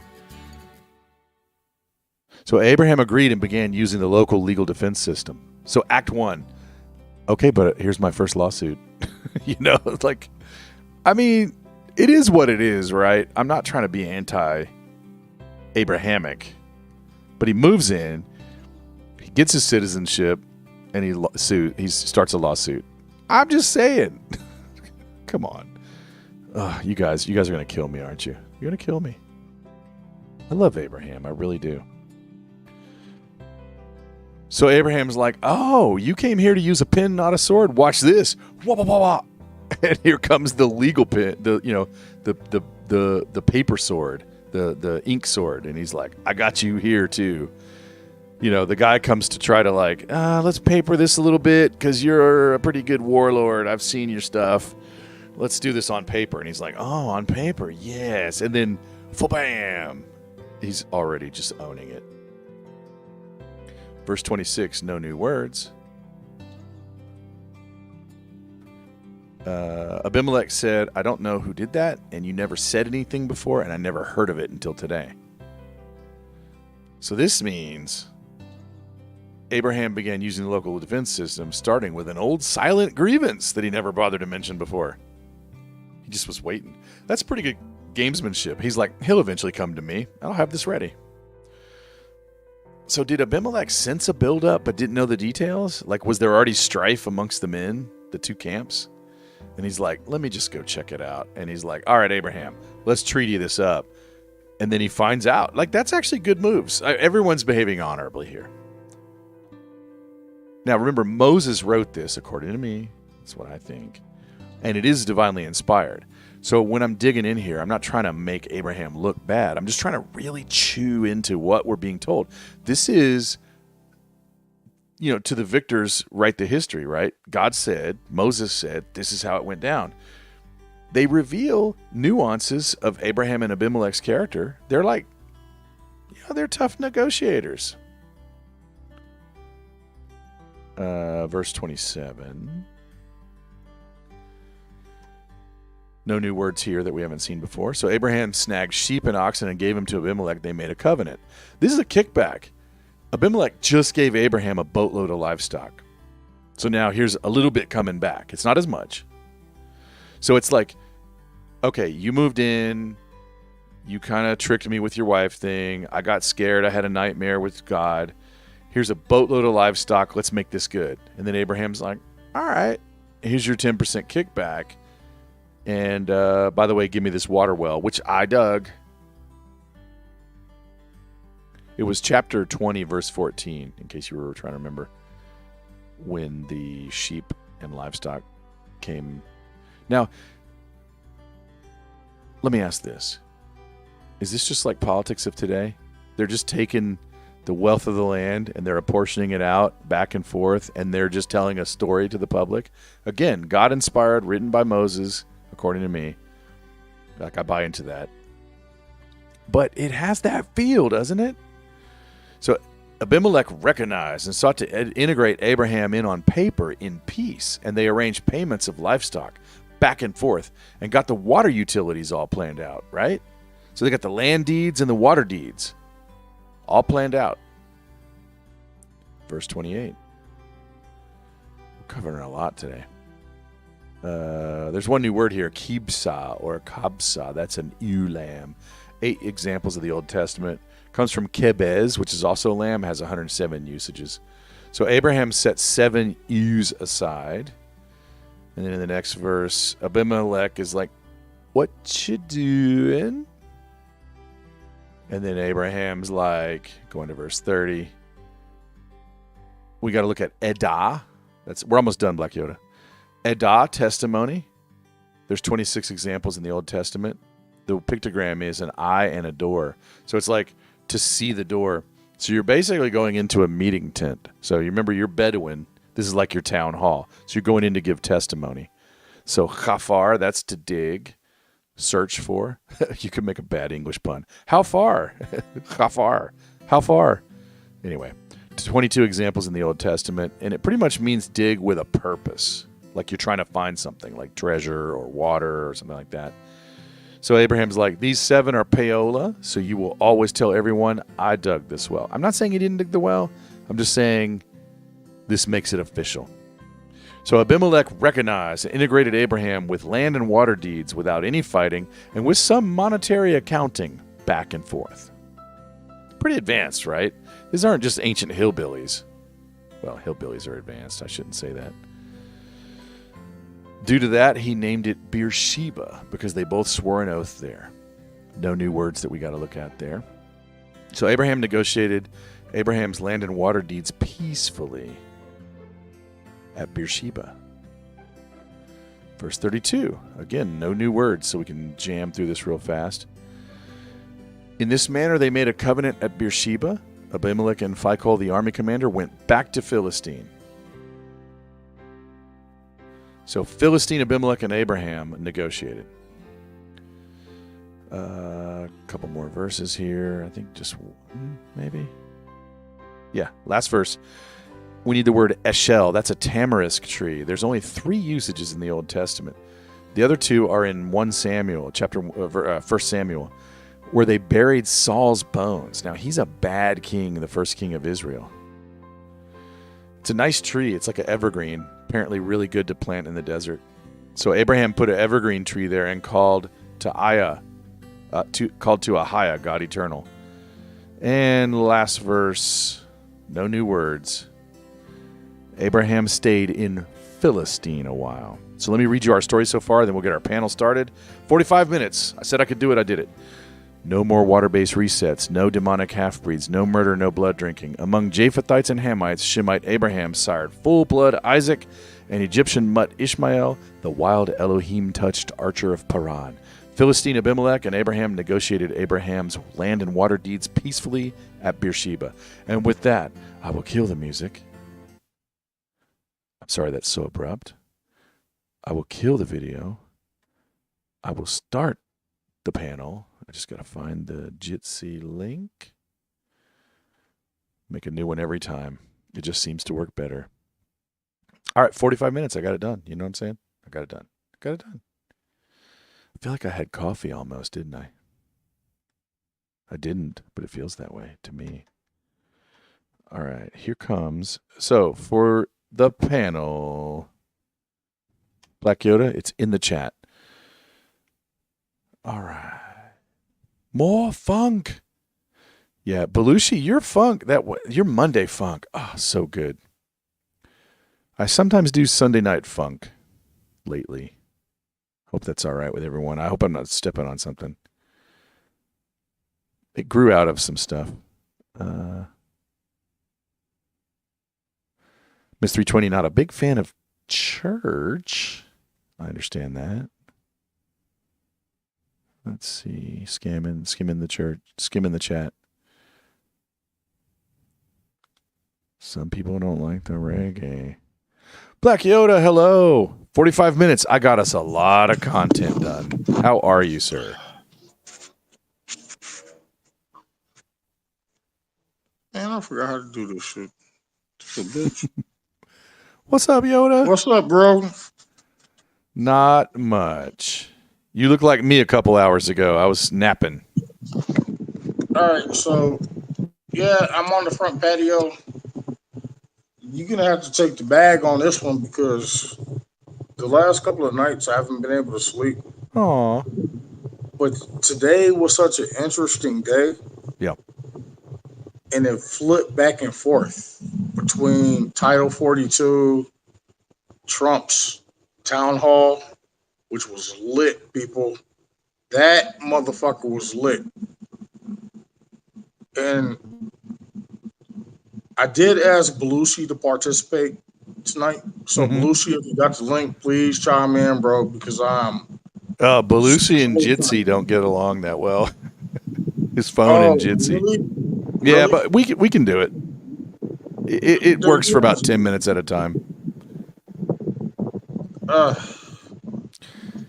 So Abraham agreed and began using the local legal defense system. So Act 1. Okay, but here's my first lawsuit. You know, it's like, I mean, it is what it is, right? I'm not trying to be anti-Abrahamic. But he moves in, he gets his citizenship, and he starts a lawsuit. I'm just saying. Come on. You guys are going to kill me, aren't you? You're going to kill me. I love Abraham. I really do. So Abraham's like, oh, you came here to use a pen, not a sword. Watch this. Wah, wah, wah, wah. And here comes the legal pen, the paper sword. The ink sword, and he's like, I got you here too. You know, the guy comes to try to like, let's paper this a little bit because you're a pretty good warlord. I've seen your stuff. Let's do this on paper. And he's like, oh, on paper, yes. And then, bam, he's already just owning it. Verse 26, no new words. Abimelech said, I don't know who did that, and you never said anything before, and I never heard of it until today. So this means Abraham began using the local defense system, starting with an old silent grievance that he never bothered to mention before. He just was waiting. That's pretty good gamesmanship. He's like, he'll eventually come to me. I'll have this ready. So did Abimelech sense a buildup but didn't know the details? Like, was there already strife amongst the men, the two camps? And he's like, let me just go check it out. And he's like, all right, Abraham, let's treaty this up. And then he finds out. Like, that's actually good moves. Everyone's behaving honorably here. Now, remember, Moses wrote this, according to me. That's what I think. And it is divinely inspired. So when I'm digging in here, I'm not trying to make Abraham look bad. I'm just trying to really chew into what we're being told. This is, to the victors write the history, right? God said, Moses said, this is how it went down. They reveal nuances of Abraham and Abimelech's character. They're like, they're tough negotiators. Verse 27. No new words here that we haven't seen before. So Abraham snagged sheep and oxen and gave them to Abimelech. They made a covenant. This is a kickback. Abimelech just gave Abraham a boatload of livestock. So now here's a little bit coming back. It's not as much. So it's like, okay, you moved in. You kind of tricked me with your wife thing. I got scared. I had a nightmare with God. Here's a boatload of livestock. Let's make this good. And then Abraham's like, all right, here's your 10% kickback. And by the way, give me this water well, which I dug. It was chapter 20, verse 14, in case you were trying to remember, when the sheep and livestock came. Now, let me ask this. Is this just like politics of today? They're just taking the wealth of the land and they're apportioning it out back and forth, and they're just telling a story to the public? Again, God-inspired, written by Moses, according to me. Like, I buy into that. But it has that feel, doesn't it? So Abimelech recognized and sought to integrate Abraham in on paper in peace, and they arranged payments of livestock back and forth and got the water utilities all planned out, right? So they got the land deeds and the water deeds all planned out. Verse 28. We're covering a lot today. There's one new word here, kibsa or kabsa. That's an ewe lamb. 8 examples of the Old Testament. Comes from kebez, which is also a lamb, has 107 usages. So Abraham set 7 ewes aside. And then in the next verse, Abimelech is like, what you doing? And then Abraham's like, going to verse 30. We got to look at Edah. We're almost done, Black Yoda. Edah, testimony. There's 26 examples in the Old Testament. The pictogram is an eye and a door. So it's like to see the door. So you're basically going into a meeting tent. So you remember, you're Bedouin. This is like your town hall. So you're going in to give testimony. So chafar, that's to dig, search for. You could make a bad English pun. How far? Chafar. How far? Anyway, 22 examples in the Old Testament. And it pretty much means dig with a purpose. Like you're trying to find something like treasure or water or something like that. So Abraham's like, these 7 are payola, so you will always tell everyone I dug this well. I'm not saying he didn't dig the well. I'm just saying this makes it official. So Abimelech recognized and integrated Abraham with land and water deeds without any fighting and with some monetary accounting back and forth. Pretty advanced, right? These aren't just ancient hillbillies. Well, hillbillies are advanced. I shouldn't say that. Due to that, he named it Beersheba because they both swore an oath there. No new words that we got to look at there. So Abraham negotiated Abraham's land and water deeds peacefully at Beersheba. Verse 32. Again, no new words, so we can jam through this real fast. In this manner, they made a covenant at Beersheba. Abimelech and Phicol, the army commander, went back to Philistine. So Philistine, Abimelech, and Abraham negotiated. A couple more verses here. I think just one, maybe. Yeah, last verse. We need the word eshel. That's a tamarisk tree. There's only 3 usages in the Old Testament. The other 2 are in 1 Samuel, 1 Samuel, where they buried Saul's bones. Now, he's a bad king, the first king of Israel. It's a nice tree. It's like an evergreen, apparently really good to plant in the desert. So Abraham put an evergreen tree there and called to Ahiah, God Eternal. And last verse, no new words. Abraham stayed in Philistine a while. So let me read you our story so far, then we'll get our panel started. 45 minutes. I said I could do it. I did it. No more water-based resets, no demonic half-breeds, no murder, no blood drinking. Among Japhethites and Hamites, Shemite Abraham sired full-blood Isaac, and Egyptian mutt Ishmael, the wild Elohim-touched archer of Paran. Philistine Abimelech and Abraham negotiated Abraham's land and water deeds peacefully at Beersheba. And with that, I will kill the music. I'm sorry that's so abrupt. I will kill the video. I will start the panel. I just got to find the Jitsi link. Make a new one every time. It just seems to work better. All right, 45 minutes. I got it done. You know what I'm saying? I got it done. I feel like I had coffee almost, didn't I? I didn't, but it feels that way to me. All right, here comes. So for the panel, Black Yoda, it's in the chat. All right. More funk. Yeah, Belushi, your funk, your Monday funk. Oh, so good. I sometimes do Sunday night funk lately. Hope that's all right with everyone. I hope I'm not stepping on something. It grew out of some stuff. Miss 320, not a big fan of church. I understand that. Let's see. Skimming the chat. Some people don't like the reggae. Black Yoda, hello. 45 minutes. I got us a lot of content done. How are you, sir? Man, I forgot how to do this shit. It's a bitch. What's up, Yoda? What's up, bro? Not much. You look like me a couple hours ago. I was napping. All right, so, yeah, I'm on the front patio. You're going to have to take the bag on this one because the last couple of nights I haven't been able to sleep. Aw. But today was such an interesting day. Yep. And it flipped back and forth between Title 42, Trump's town hall, which was lit, people. That motherfucker was lit. And I did ask Belushi to participate tonight. So, Belushi, if you got the link, please chime in, bro, because I'm... Belushi and Jitsi don't get along that well. His phone and Jitsi. Really? Yeah, but we can do it. It works for about 10 minutes at a time.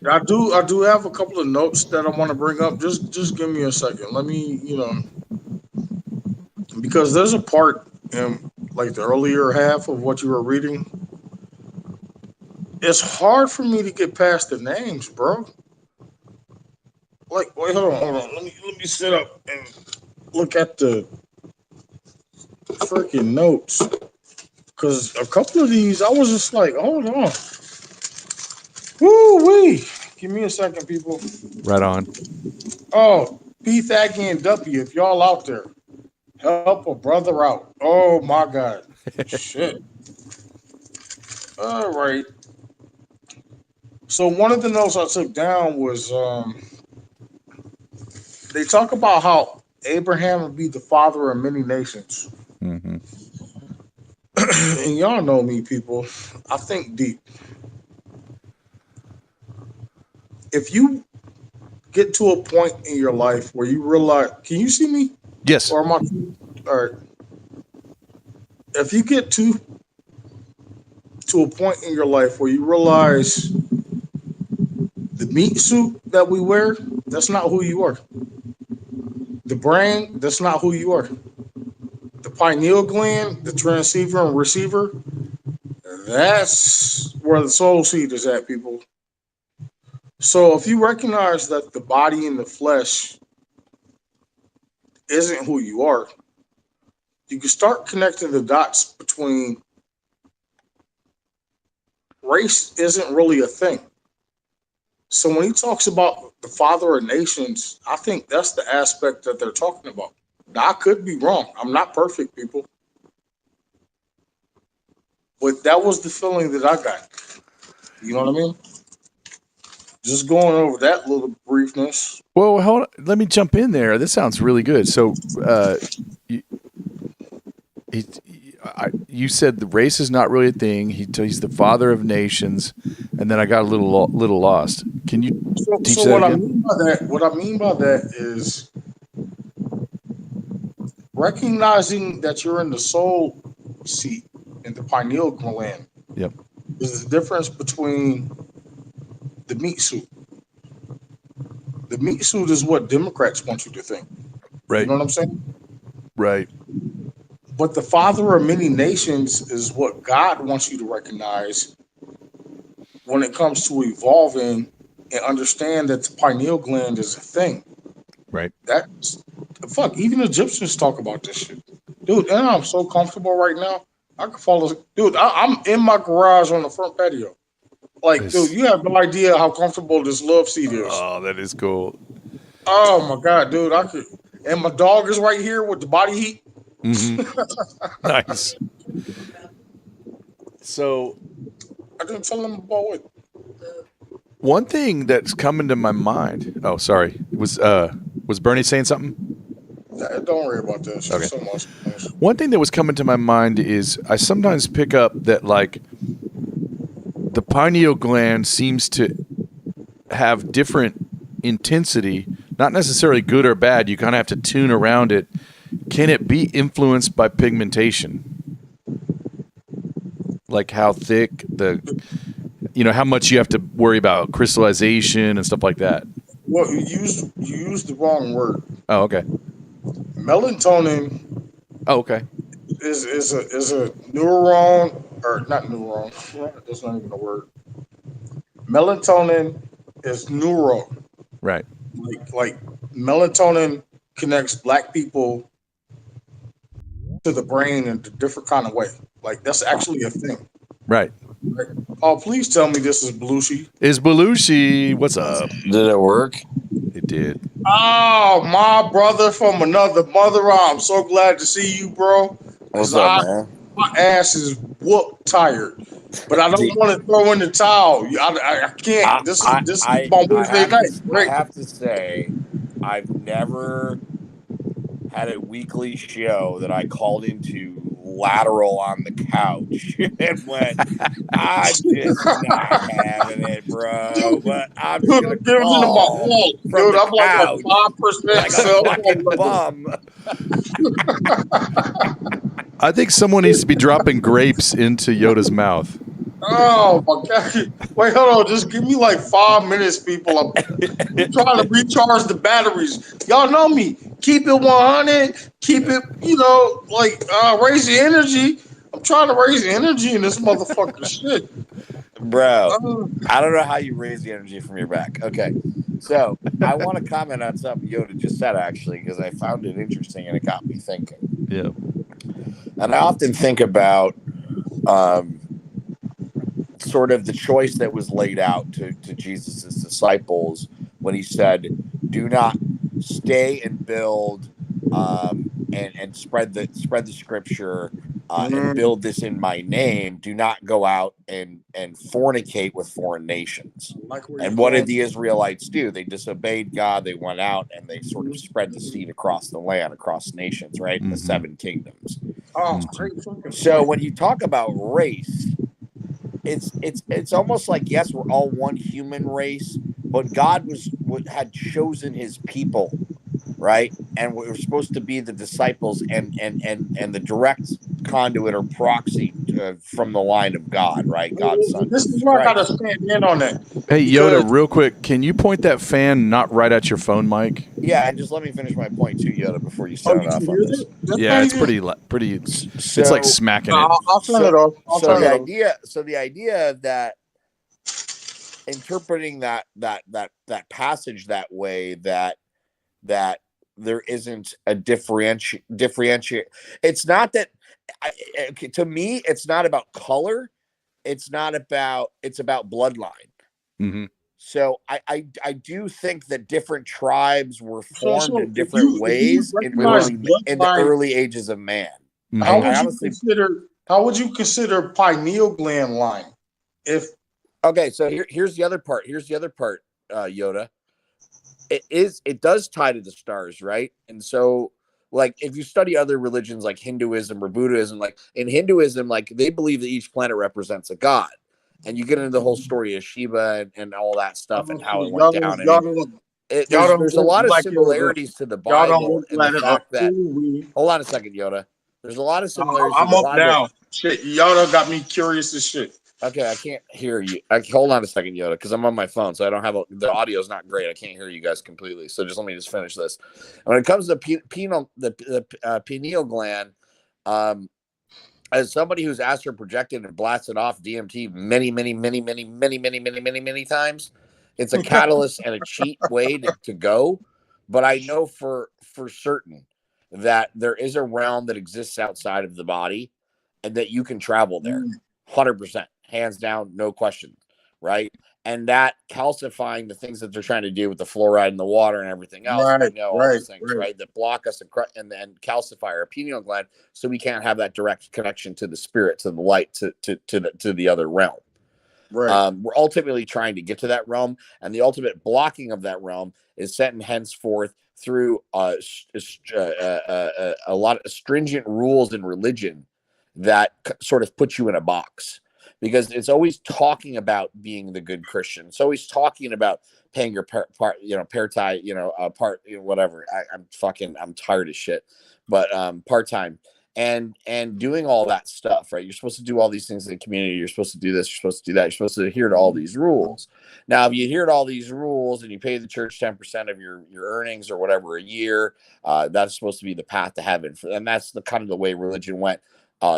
I do have a couple of notes that I want to bring up. Just give me a second. Let me, because there's a part in like the earlier half of what you were reading. It's hard for me to get past the names, bro. Like, wait, hold on. Let me sit up and look at the freaking notes. Because a couple of these, I was just like, hold on. Woo-wee. Give me a second, people. Right on. Oh, P. Thaggy and W, if y'all out there, help a brother out. Oh, my God. Shit. All right. So one of the notes I took down was they talk about how Abraham would be the father of many nations. Mm-hmm. And y'all know me, people. I think deep. If you get to a point in your life where you realize, can you see me? Yes. Or am I? All right. If you get to a point in your life where you realize the meat suit that we wear, that's not who you are. The brain, that's not who you are. The pineal gland, the transceiver and receiver, that's where the soul seed is at, people. So if you recognize that the body and the flesh isn't who you are, you can start connecting the dots between race isn't really a thing. So when he talks about the father of nations, I think that's the aspect that they're talking about. Now, I could be wrong. I'm not perfect, people. But that was the feeling that I got. You know what I mean? Just going over that little briefness. Well, hold on. Let me jump in there. This sounds really good. So, you, you said the race is not really a thing. He's the father of nations, and then I got a little lost. Can you teach So that what again? what I mean by that is recognizing that you're in the soul seat in the pineal gland. Yep. Is the difference between the meat suit. The meat suit is what Democrats want you to think. Right. You know what I'm saying? Right. But the father of many nations is what God wants you to recognize when it comes to evolving and understand that the pineal gland is a thing. Right. That's fuck. Even Egyptians talk about this shit, dude. And I'm so comfortable right now. I can follow, dude. I'm in my garage on the front patio. Like, dude, you have no idea how comfortable this love seat is. Oh, that is cool. Oh my god, dude. I could, and my dog is right here with the body heat. Mm-hmm. Nice. So I didn't tell him about it. One thing that's coming to my mind. Oh, sorry. Was Bernie saying something? Don't worry about that. Okay. So much. One thing that was coming to my mind is I sometimes pick up that like the pineal gland seems to have different intensity, not necessarily good or bad. You kind of have to tune around it. Can it be influenced by pigmentation? Like how thick how much you have to worry about crystallization and stuff like that. Well, you used the wrong word. Oh, okay. Melatonin. Oh, okay. Is a neuron or not neuron? That's not even a word. Melatonin is neuro. Right. Like melatonin connects black people to the brain in a different kind of way. Like that's actually a thing. Right. Like, oh, please tell me this is Belushi. Is Belushi? What's up? Did it work? It did. Oh, my brother from another mother. I'm so glad to see you, bro. What's up, man? My ass is whoop tired, but I don't want to throw in the towel. I can't. This is my Wednesday night. I have to say, I've never had a weekly show that I called into lateral on the couch and went, I'm just not having it, bro. Dude, but I'm just gonna call dude, the I'm couch like 5% like a fucking bum. I think someone needs to be dropping grapes into Yoda's mouth. Oh my god! Wait, hold on. Just give me like 5 minutes, people. I'm trying to recharge the batteries. Y'all know me. Keep it 100. Keep it, raise the energy. I'm trying to raise the energy in this motherfucker shit. Bro, I don't know how you raise the energy from your back. Okay, so I want to comment on something Yoda just said, actually, because I found it interesting and it got me thinking. Yeah. And I often think about sort of the choice that was laid out to Jesus' disciples when he said, do not stay and build and spread the scripture and build this in my name. Do not go out and fornicate with foreign nations. And what did the Israelites do? They disobeyed God. They went out and they sort of spread the seed across the land, across nations, right? Mm-hmm. The 7 kingdoms. Oh, so when you talk about race, it's almost like, yes, we're all one human race, but God had chosen his people, right? And we were supposed to be the disciples and the direct conduit or proxy from the line of God, right? God's son. This is Jesus where I gotta Christ. stand in on that. Hey, Because- Yoda, real quick, can you point that fan not right at your phone mic? Yeah, and just let me finish my point too, Yoda, before you Oh, sign you off can on hear this. that? Yeah, it's pretty. It's like So smacking it. I'll turn it off. I'll so turn the it off. idea that interpreting that passage that way, that there isn't a differentiate. It's not that to me, it's not about color. It's about bloodline. Mm-hmm. So I do think that different tribes were So formed in if different you ways in recognize the bloodline, early ages of man. Mm-hmm. how would you consider pineal gland line? Okay, so here's the other part. Yoda. It does tie to the stars, right? And so, like, if you study other religions like Hinduism or Buddhism, like in Hinduism, like they believe that each planet represents a god, and you get into the whole story of Shiva and all that stuff and how it went down. There's a lot of similarities to the Bible and the fact that. Hold on a second, Yoda. There's a lot of similarities. I'm to the up Bible. now. Shit, y'all done got me curious as shit. Okay, I can't hear you. Hold on a second, Yoda, because I'm on my phone, so I don't have the audio is not great. I can't hear you guys completely. So just let me finish this. When it comes to the pineal gland, as somebody who's astral projected and blasted off DMT many times, it's a catalyst and a cheat way to go. But I know for certain that there is a realm that exists outside of the body, and that you can travel there, 100%. Hands down, no question, right? And that calcifying the things that they're trying to do with the fluoride in the water and everything else, all those things, right? That block us and calcify our pineal gland, so we can't have that direct connection to the spirit, to the light, to the other realm. Right. We're ultimately trying to get to that realm, and the ultimate blocking of that realm is set and henceforth through a lot of stringent rules in religion that sort of put you in a box. Because it's always talking about being the good Christian. It's always talking about paying your part, whatever. I'm tired of shit, but part-time and doing all that stuff, right? You're supposed to do all these things in the community. You're supposed to do this. You're supposed to do that. You're supposed to adhere to all these rules. Now, if you adhere to all these rules and you pay the church 10% of your earnings or whatever a year, that's supposed to be the path to heaven. And that's the kind of the way religion went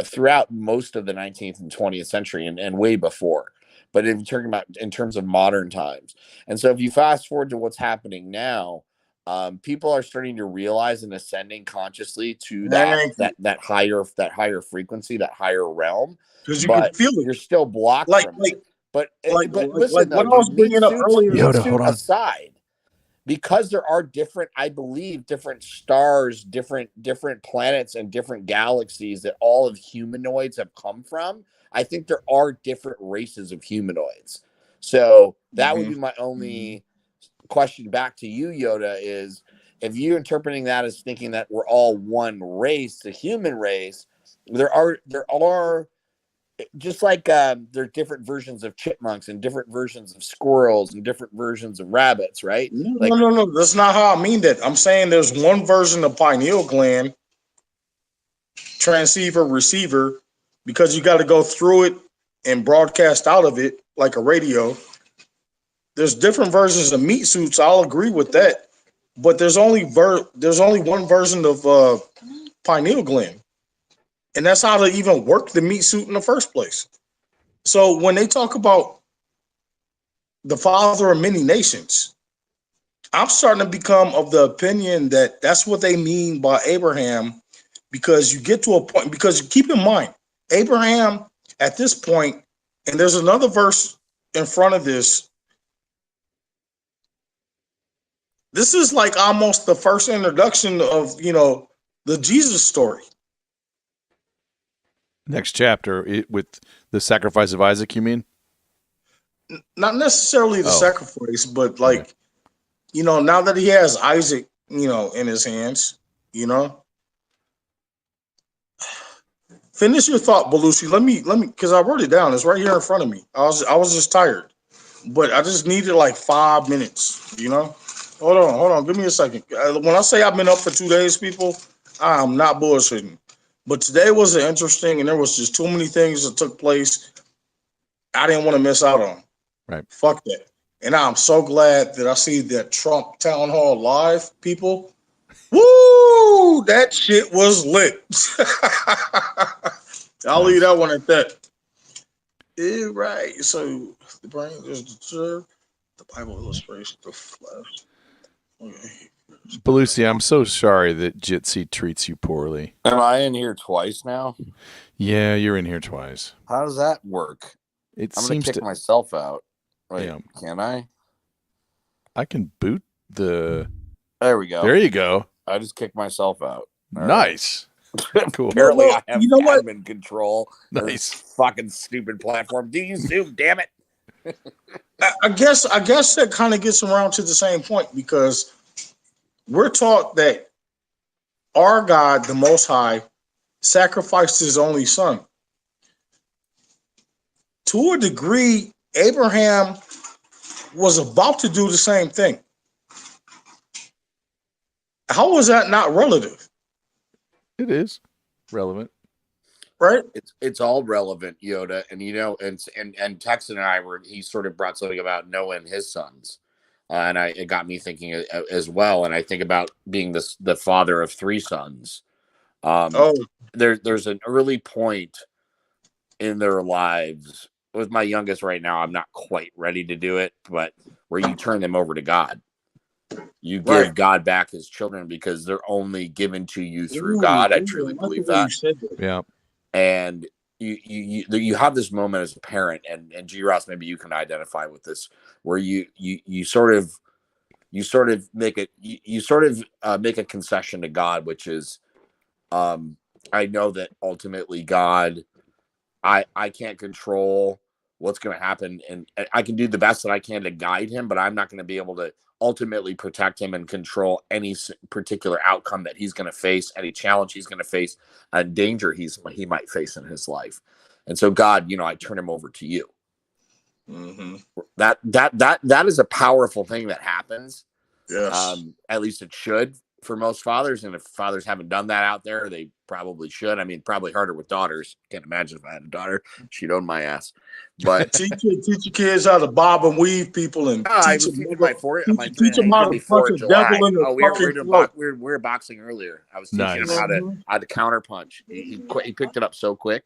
throughout most of the 19th and 20th century and way before. But if you're talking about in terms of modern times. And so if you fast forward to what's happening now, people are starting to realize and ascending consciously to that higher frequency, that higher realm. Because you can feel it. You're still blocked from it. But listen, what I was bringing up earlier. Yoda, hold on. Aside, because there are different stars, different planets, and different galaxies that all of humanoids have come from, I think there are different races of humanoids. So that would be my only question back to you, Yoda, is if you're interpreting that as thinking that we're all one race, the human race, there are just like there are different versions of chipmunks and different versions of squirrels and different versions of rabbits, right? No. That's not how I mean that. I'm saying there's one version of pineal gland, transceiver, receiver, because you got to go through it and broadcast out of it like a radio. There's different versions of meat suits. I'll agree with that, but there's only one version of pineal gland. And that's how to even work the meat suit in the first place. So when they talk about the father of many nations, I'm starting to become of the opinion that that's what they mean by Abraham, because you get to a point, because keep in mind, Abraham at this point, and there's another verse in front of this. This is like almost the first introduction of, the Jesus story. Next chapter with the sacrifice of Isaac, you mean? Not necessarily the sacrifice, but now that he has Isaac, in his hands, Finish your thought, Belushi. Let me, because I wrote it down. It's right here in front of me. I was just tired, but I just needed like 5 minutes. Hold on. Give me a second. When I say I've been up for 2 days, people, I'm not bullshitting. But today was interesting, and there was just too many things that took place I didn't want to miss out on. Right. Fuck that. And I'm so glad that I see that Trump town hall live, people. Woo! That shit was lit. I'll leave that one at that. Yeah, right. So the brain is the Bible illustrates the flesh. Okay. Belusi, I'm so sorry that Jitsi treats you poorly. Am I in here twice now? Yeah, you're in here twice. How does that work? It I'm going seems to kick to. myself out. Wait, Yeah. can I? I can boot the. There we go. There you go. I just kicked myself out. All Nice. right. Cool. Apparently, Well, I have you know what? admin control. Of Nice. this fucking stupid platform. Do you Zoom? Damn it! I guess that kind of gets around to the same point because we're taught that our God, the Most High, sacrificed his only son. To a degree, Abraham was about to do the same thing. How was that not relative? It is relevant. Right? It's all relevant, Yoda, and you know, and Tex and I were. He sort of brought something about Noah and his sons, and it got me thinking as well. And I think about being the father of 3 sons. There's an early point in their lives with my youngest right now. I'm not quite ready to do it, but where you turn them over to God. You give God back his children because they're only given to you through God. I truly believe that. Yeah. And you have this moment as a parent, and G. Ross, maybe you can identify with this, where you sort of make a concession to God, which is, I know that ultimately God, I can't control what's going to happen, and I can do the best that I can to guide him, but I'm not going to be able to ultimately protect him and control any particular outcome that he's going to face, any challenge he's going to face, a danger he might face in his life. And so God, I turn him over to you. Mm-hmm. That is a powerful thing that happens. Yes. At least it should for most fathers. And if fathers haven't done that out there, they probably should. I mean, probably harder with daughters. Can't imagine if I had a daughter, she'd own my ass. But teach your kids how to bob and weave, people, and teach them how to punch a devil in the fucking throat. We were boxing earlier. I was teaching him how to counter punch. He picked it up so quick.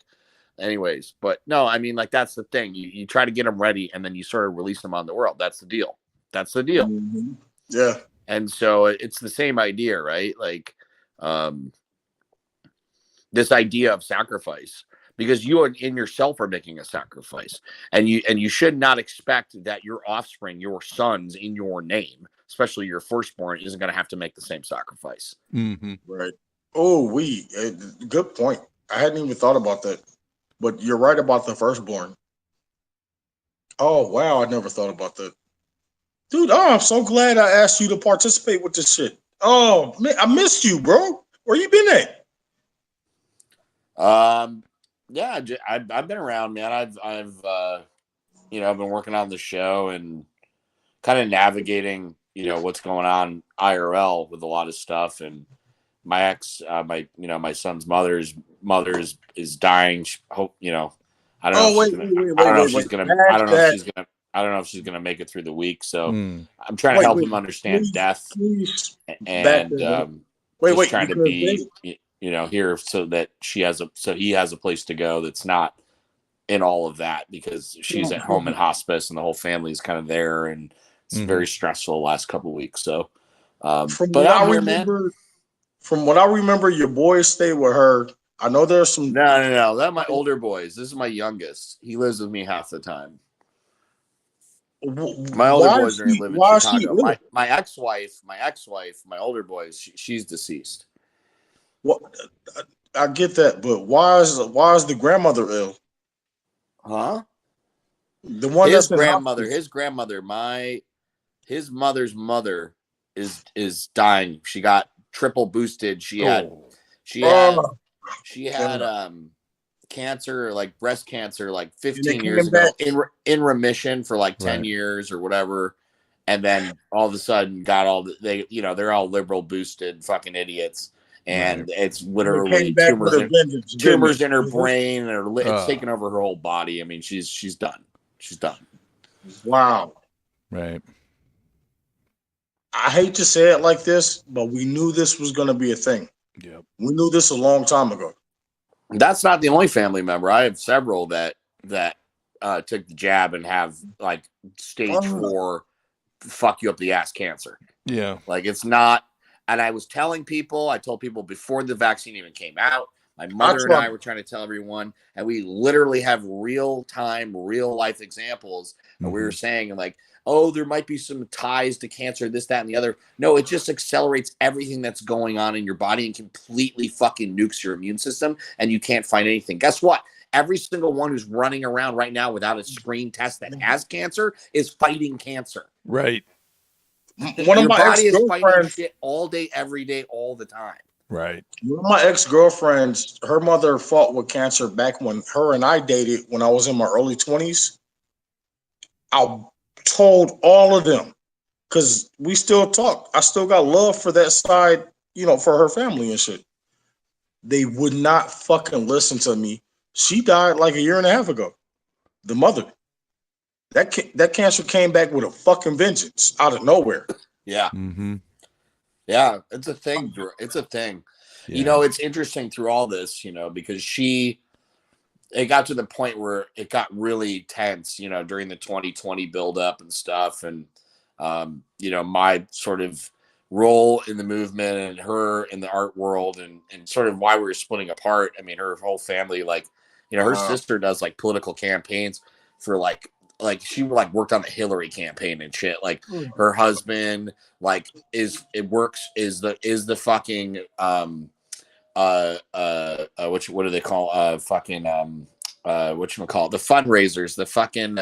Anyways, but no, I mean, like, that's the thing. You try to get them ready, and then you sort of release them on the world. That's the deal. Mm-hmm. Yeah. And so it's the same idea, right? Like, this idea of sacrifice, because you in yourself are making a sacrifice, and you should not expect that your offspring, your sons in your name, especially your firstborn, isn't going to have to make the same sacrifice. Mm-hmm. Right. Oh, good point. I hadn't even thought about that, but you're right about the firstborn. Oh, wow. I never thought about that. Dude, I'm so glad I asked you to participate with this shit. Oh, man, I missed you, bro. Where you been at? Yeah, I've been around, man. I've been working on the show and kind of navigating, what's going on IRL with a lot of stuff. And my ex, my son's mother is dying. I don't know if she's gonna make it through the week. So I'm trying to help him understand death, and trying to be here so that he has a place to go that's not in all of that, because she's at home in hospice and the whole family is kind of there, and it's very stressful the last couple of weeks. So, from what I remember, your boys stay with her. I know there's some. No. That's my older boys. This is my youngest. He lives with me half the time. My older boys are living in Chicago. My ex-wife, my older boys, she's deceased. What? I get that, but why is the grandmother ill? Huh? The one his grandmother, his mother's mother is dying. She got triple boosted. She had cancer, like breast cancer, like 15 years ago, in remission for like 10 years or whatever, and then all of a sudden got they're all liberal boosted fucking idiots, and it's It literally came back with a vengeance, tumors didn't in her it? brain, and it's taken over her whole body. I mean, she's done. She's done. Wow. Right. I hate to say it like this, but we knew this was going to be a thing. Yep. We knew this a long time ago. That's not the only family member. I have several that took the jab and have like stage 4 fuck you up the ass cancer. Yeah. Like it's not. And I told people before the vaccine even came out. My mother and I were trying to tell everyone, and we literally have real life examples. And we were saying like, oh, there might be some ties to cancer, this, that, and the other. No, it just accelerates everything that's going on in your body and completely fucking nukes your immune system, and you can't find anything. Guess what? Every single one who's running around right now without a screen test that has cancer is fighting cancer. Right. One of your my body is fighting ex-girlfriends shit all day, every day, all the time. Right. One of my ex-girlfriends, her mother fought with cancer back when her and I dated when I was in my early 20s. I told all of them, because we still talk. I still got love for that side, for her family and shit. They would not fucking listen to me. She died like a year and a half ago. The mother. That cancer came back with a fucking vengeance out of nowhere. Yeah. Mm-hmm. Yeah, it's a thing. It's a thing. Yeah. It's interesting through all this, because it got to the point where it got really tense, during the 2020 buildup and stuff. And, my sort of role in the movement and her in the art world and sort of why we were splitting apart. I mean, her whole family, like, her sister does like political campaigns for like she worked on the Hillary campaign and shit. Like her husband is the fucking what do they call whatchamacallit, the fundraisers, the fucking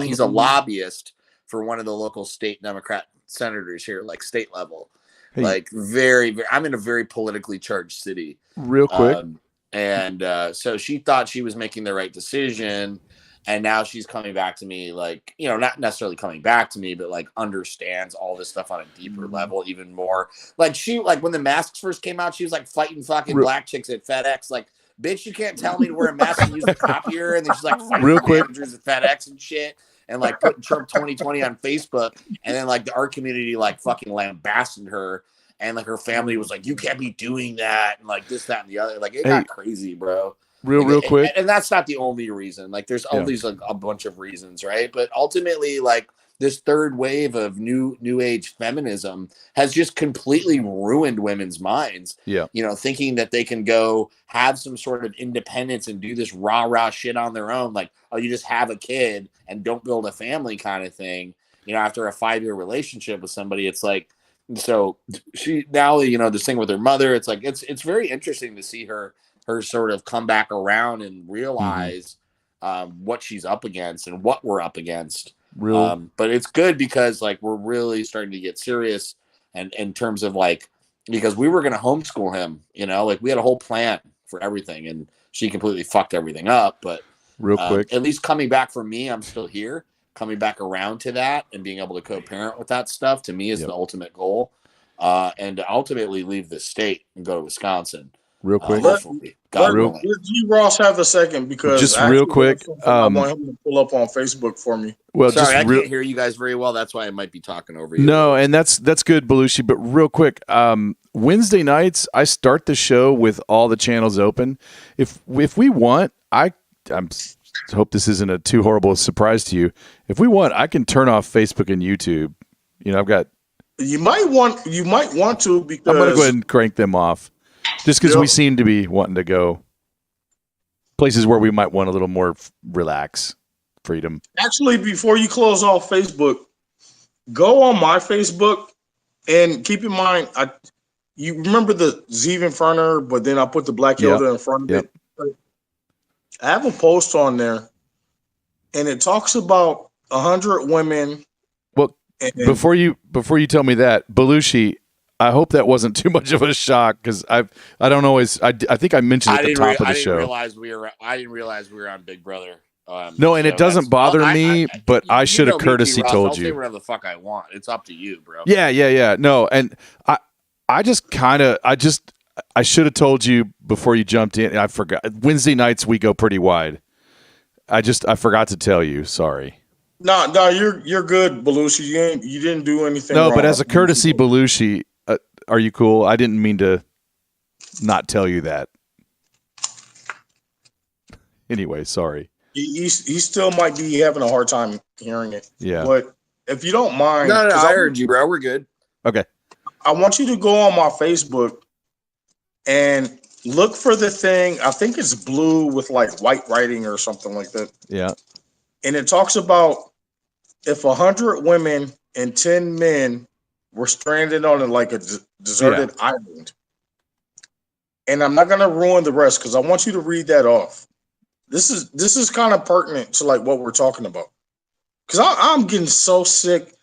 he's a lobbyist for one of the local state Democrat senators here, like state level. Hey. Like very, very, I'm in a very politically charged city. Real quick. So she thought she was making the right decision. And now she's coming back to me, like, not necessarily coming back to me, but like understands all this stuff on a deeper level, even more. Like when the masks first came out, she was like fighting fucking black chicks at FedEx. Like, bitch, you can't tell me to wear a mask and use the copier. And then she's like fighting managers at FedEx and shit. And like putting Trump 2020 on Facebook. And then like the art community like fucking lambasted her. And like her family was like, you can't be doing that. And like this, that, and the other. Like it got crazy, bro. Real quick. And that's not the only reason. Like there's always like a bunch of reasons, right? But ultimately, like this third wave of new age feminism has just completely ruined women's minds. Yeah. Thinking that they can go have some sort of independence and do this rah shit on their own. Like, oh, you just have a kid and don't build a family kind of thing. After a 5-year relationship with somebody, it's like, so she now, this thing with her mother, it's like, it's very interesting to see her sort of come back around and realize what she's up against and what we're up against. But it's good because like we're really starting to get serious and in terms of like, because we were going to homeschool him, like we had a whole plan for everything and she completely fucked everything up. But real quick, at least coming back for me, I'm still here. Coming back around to that and being able to co-parent with that stuff to me is the ultimate goal. And to ultimately leave the state and go to Wisconsin. Real quick. Let G. Ross have a second because just real quick, I want him to pull up on Facebook for me. Well, sorry, I can't hear you guys very well. That's why I might be talking over you. No, and that's good, Belushi. But real quick, Wednesday nights I start the show with all the channels open. If we want, I hope this isn't a too horrible surprise to you. If we want, I can turn off Facebook and YouTube. I've got. You might want to because I'm going to go ahead and crank them off. Just because we seem to be wanting to go places where we might want a little more relax, freedom. Actually, before you close off Facebook, go on my Facebook and keep in mind, you remember the Zeev Inferner, but then I put the Black Hilda in front of it. I have a post on there, and it talks about 100 women. Well, before you tell me that, Belushi, I hope that wasn't too much of a shock because I don't always. I think I mentioned at the top of the show. I didn't realize we were on Big Brother. No, and it doesn't bother me, but I should have courtesy told I'll you. say whatever the fuck I want. It's up to you, bro. Yeah. No, and I just kind of I should have told you before you jumped in. I forgot. Wednesday nights we go pretty wide. I forgot to tell you. Sorry. No, you're good, Belushi. You didn't do anything No, wrong. but as a courtesy, Belushi, are you cool? I didn't mean to not tell you that. Anyway, sorry. He still might be having a hard time hearing it. Yeah. But if you don't mind, No, 'cause I heard you, bro. We're good. Okay. I want you to go on my Facebook and look for the thing. I think it's blue with like white writing or something like that. Yeah. And it talks about if 100 women and 10 men were stranded on like a deserted island. And I'm not gonna ruin the rest because I want you to read that off. This is kind of pertinent to like what we're talking about. Because I'm getting so sick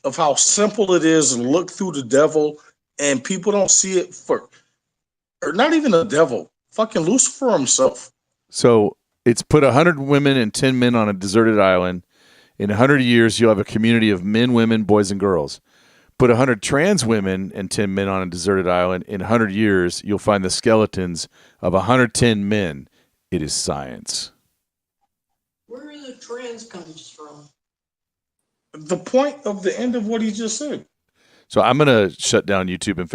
of how simple it is to look through the devil and people don't see it or not even the devil, fucking Lucifer himself. So it's put 100 women and 10 men on a deserted island. In 100 years, you'll have a community of men, women, boys, and girls. Put 100 trans women and 10 men on a deserted island. In 100 years, you'll find the skeletons of 110 men. It is science. Where the trans comes from? The point of the end of what he just said. So I'm going to shut down YouTube and Facebook.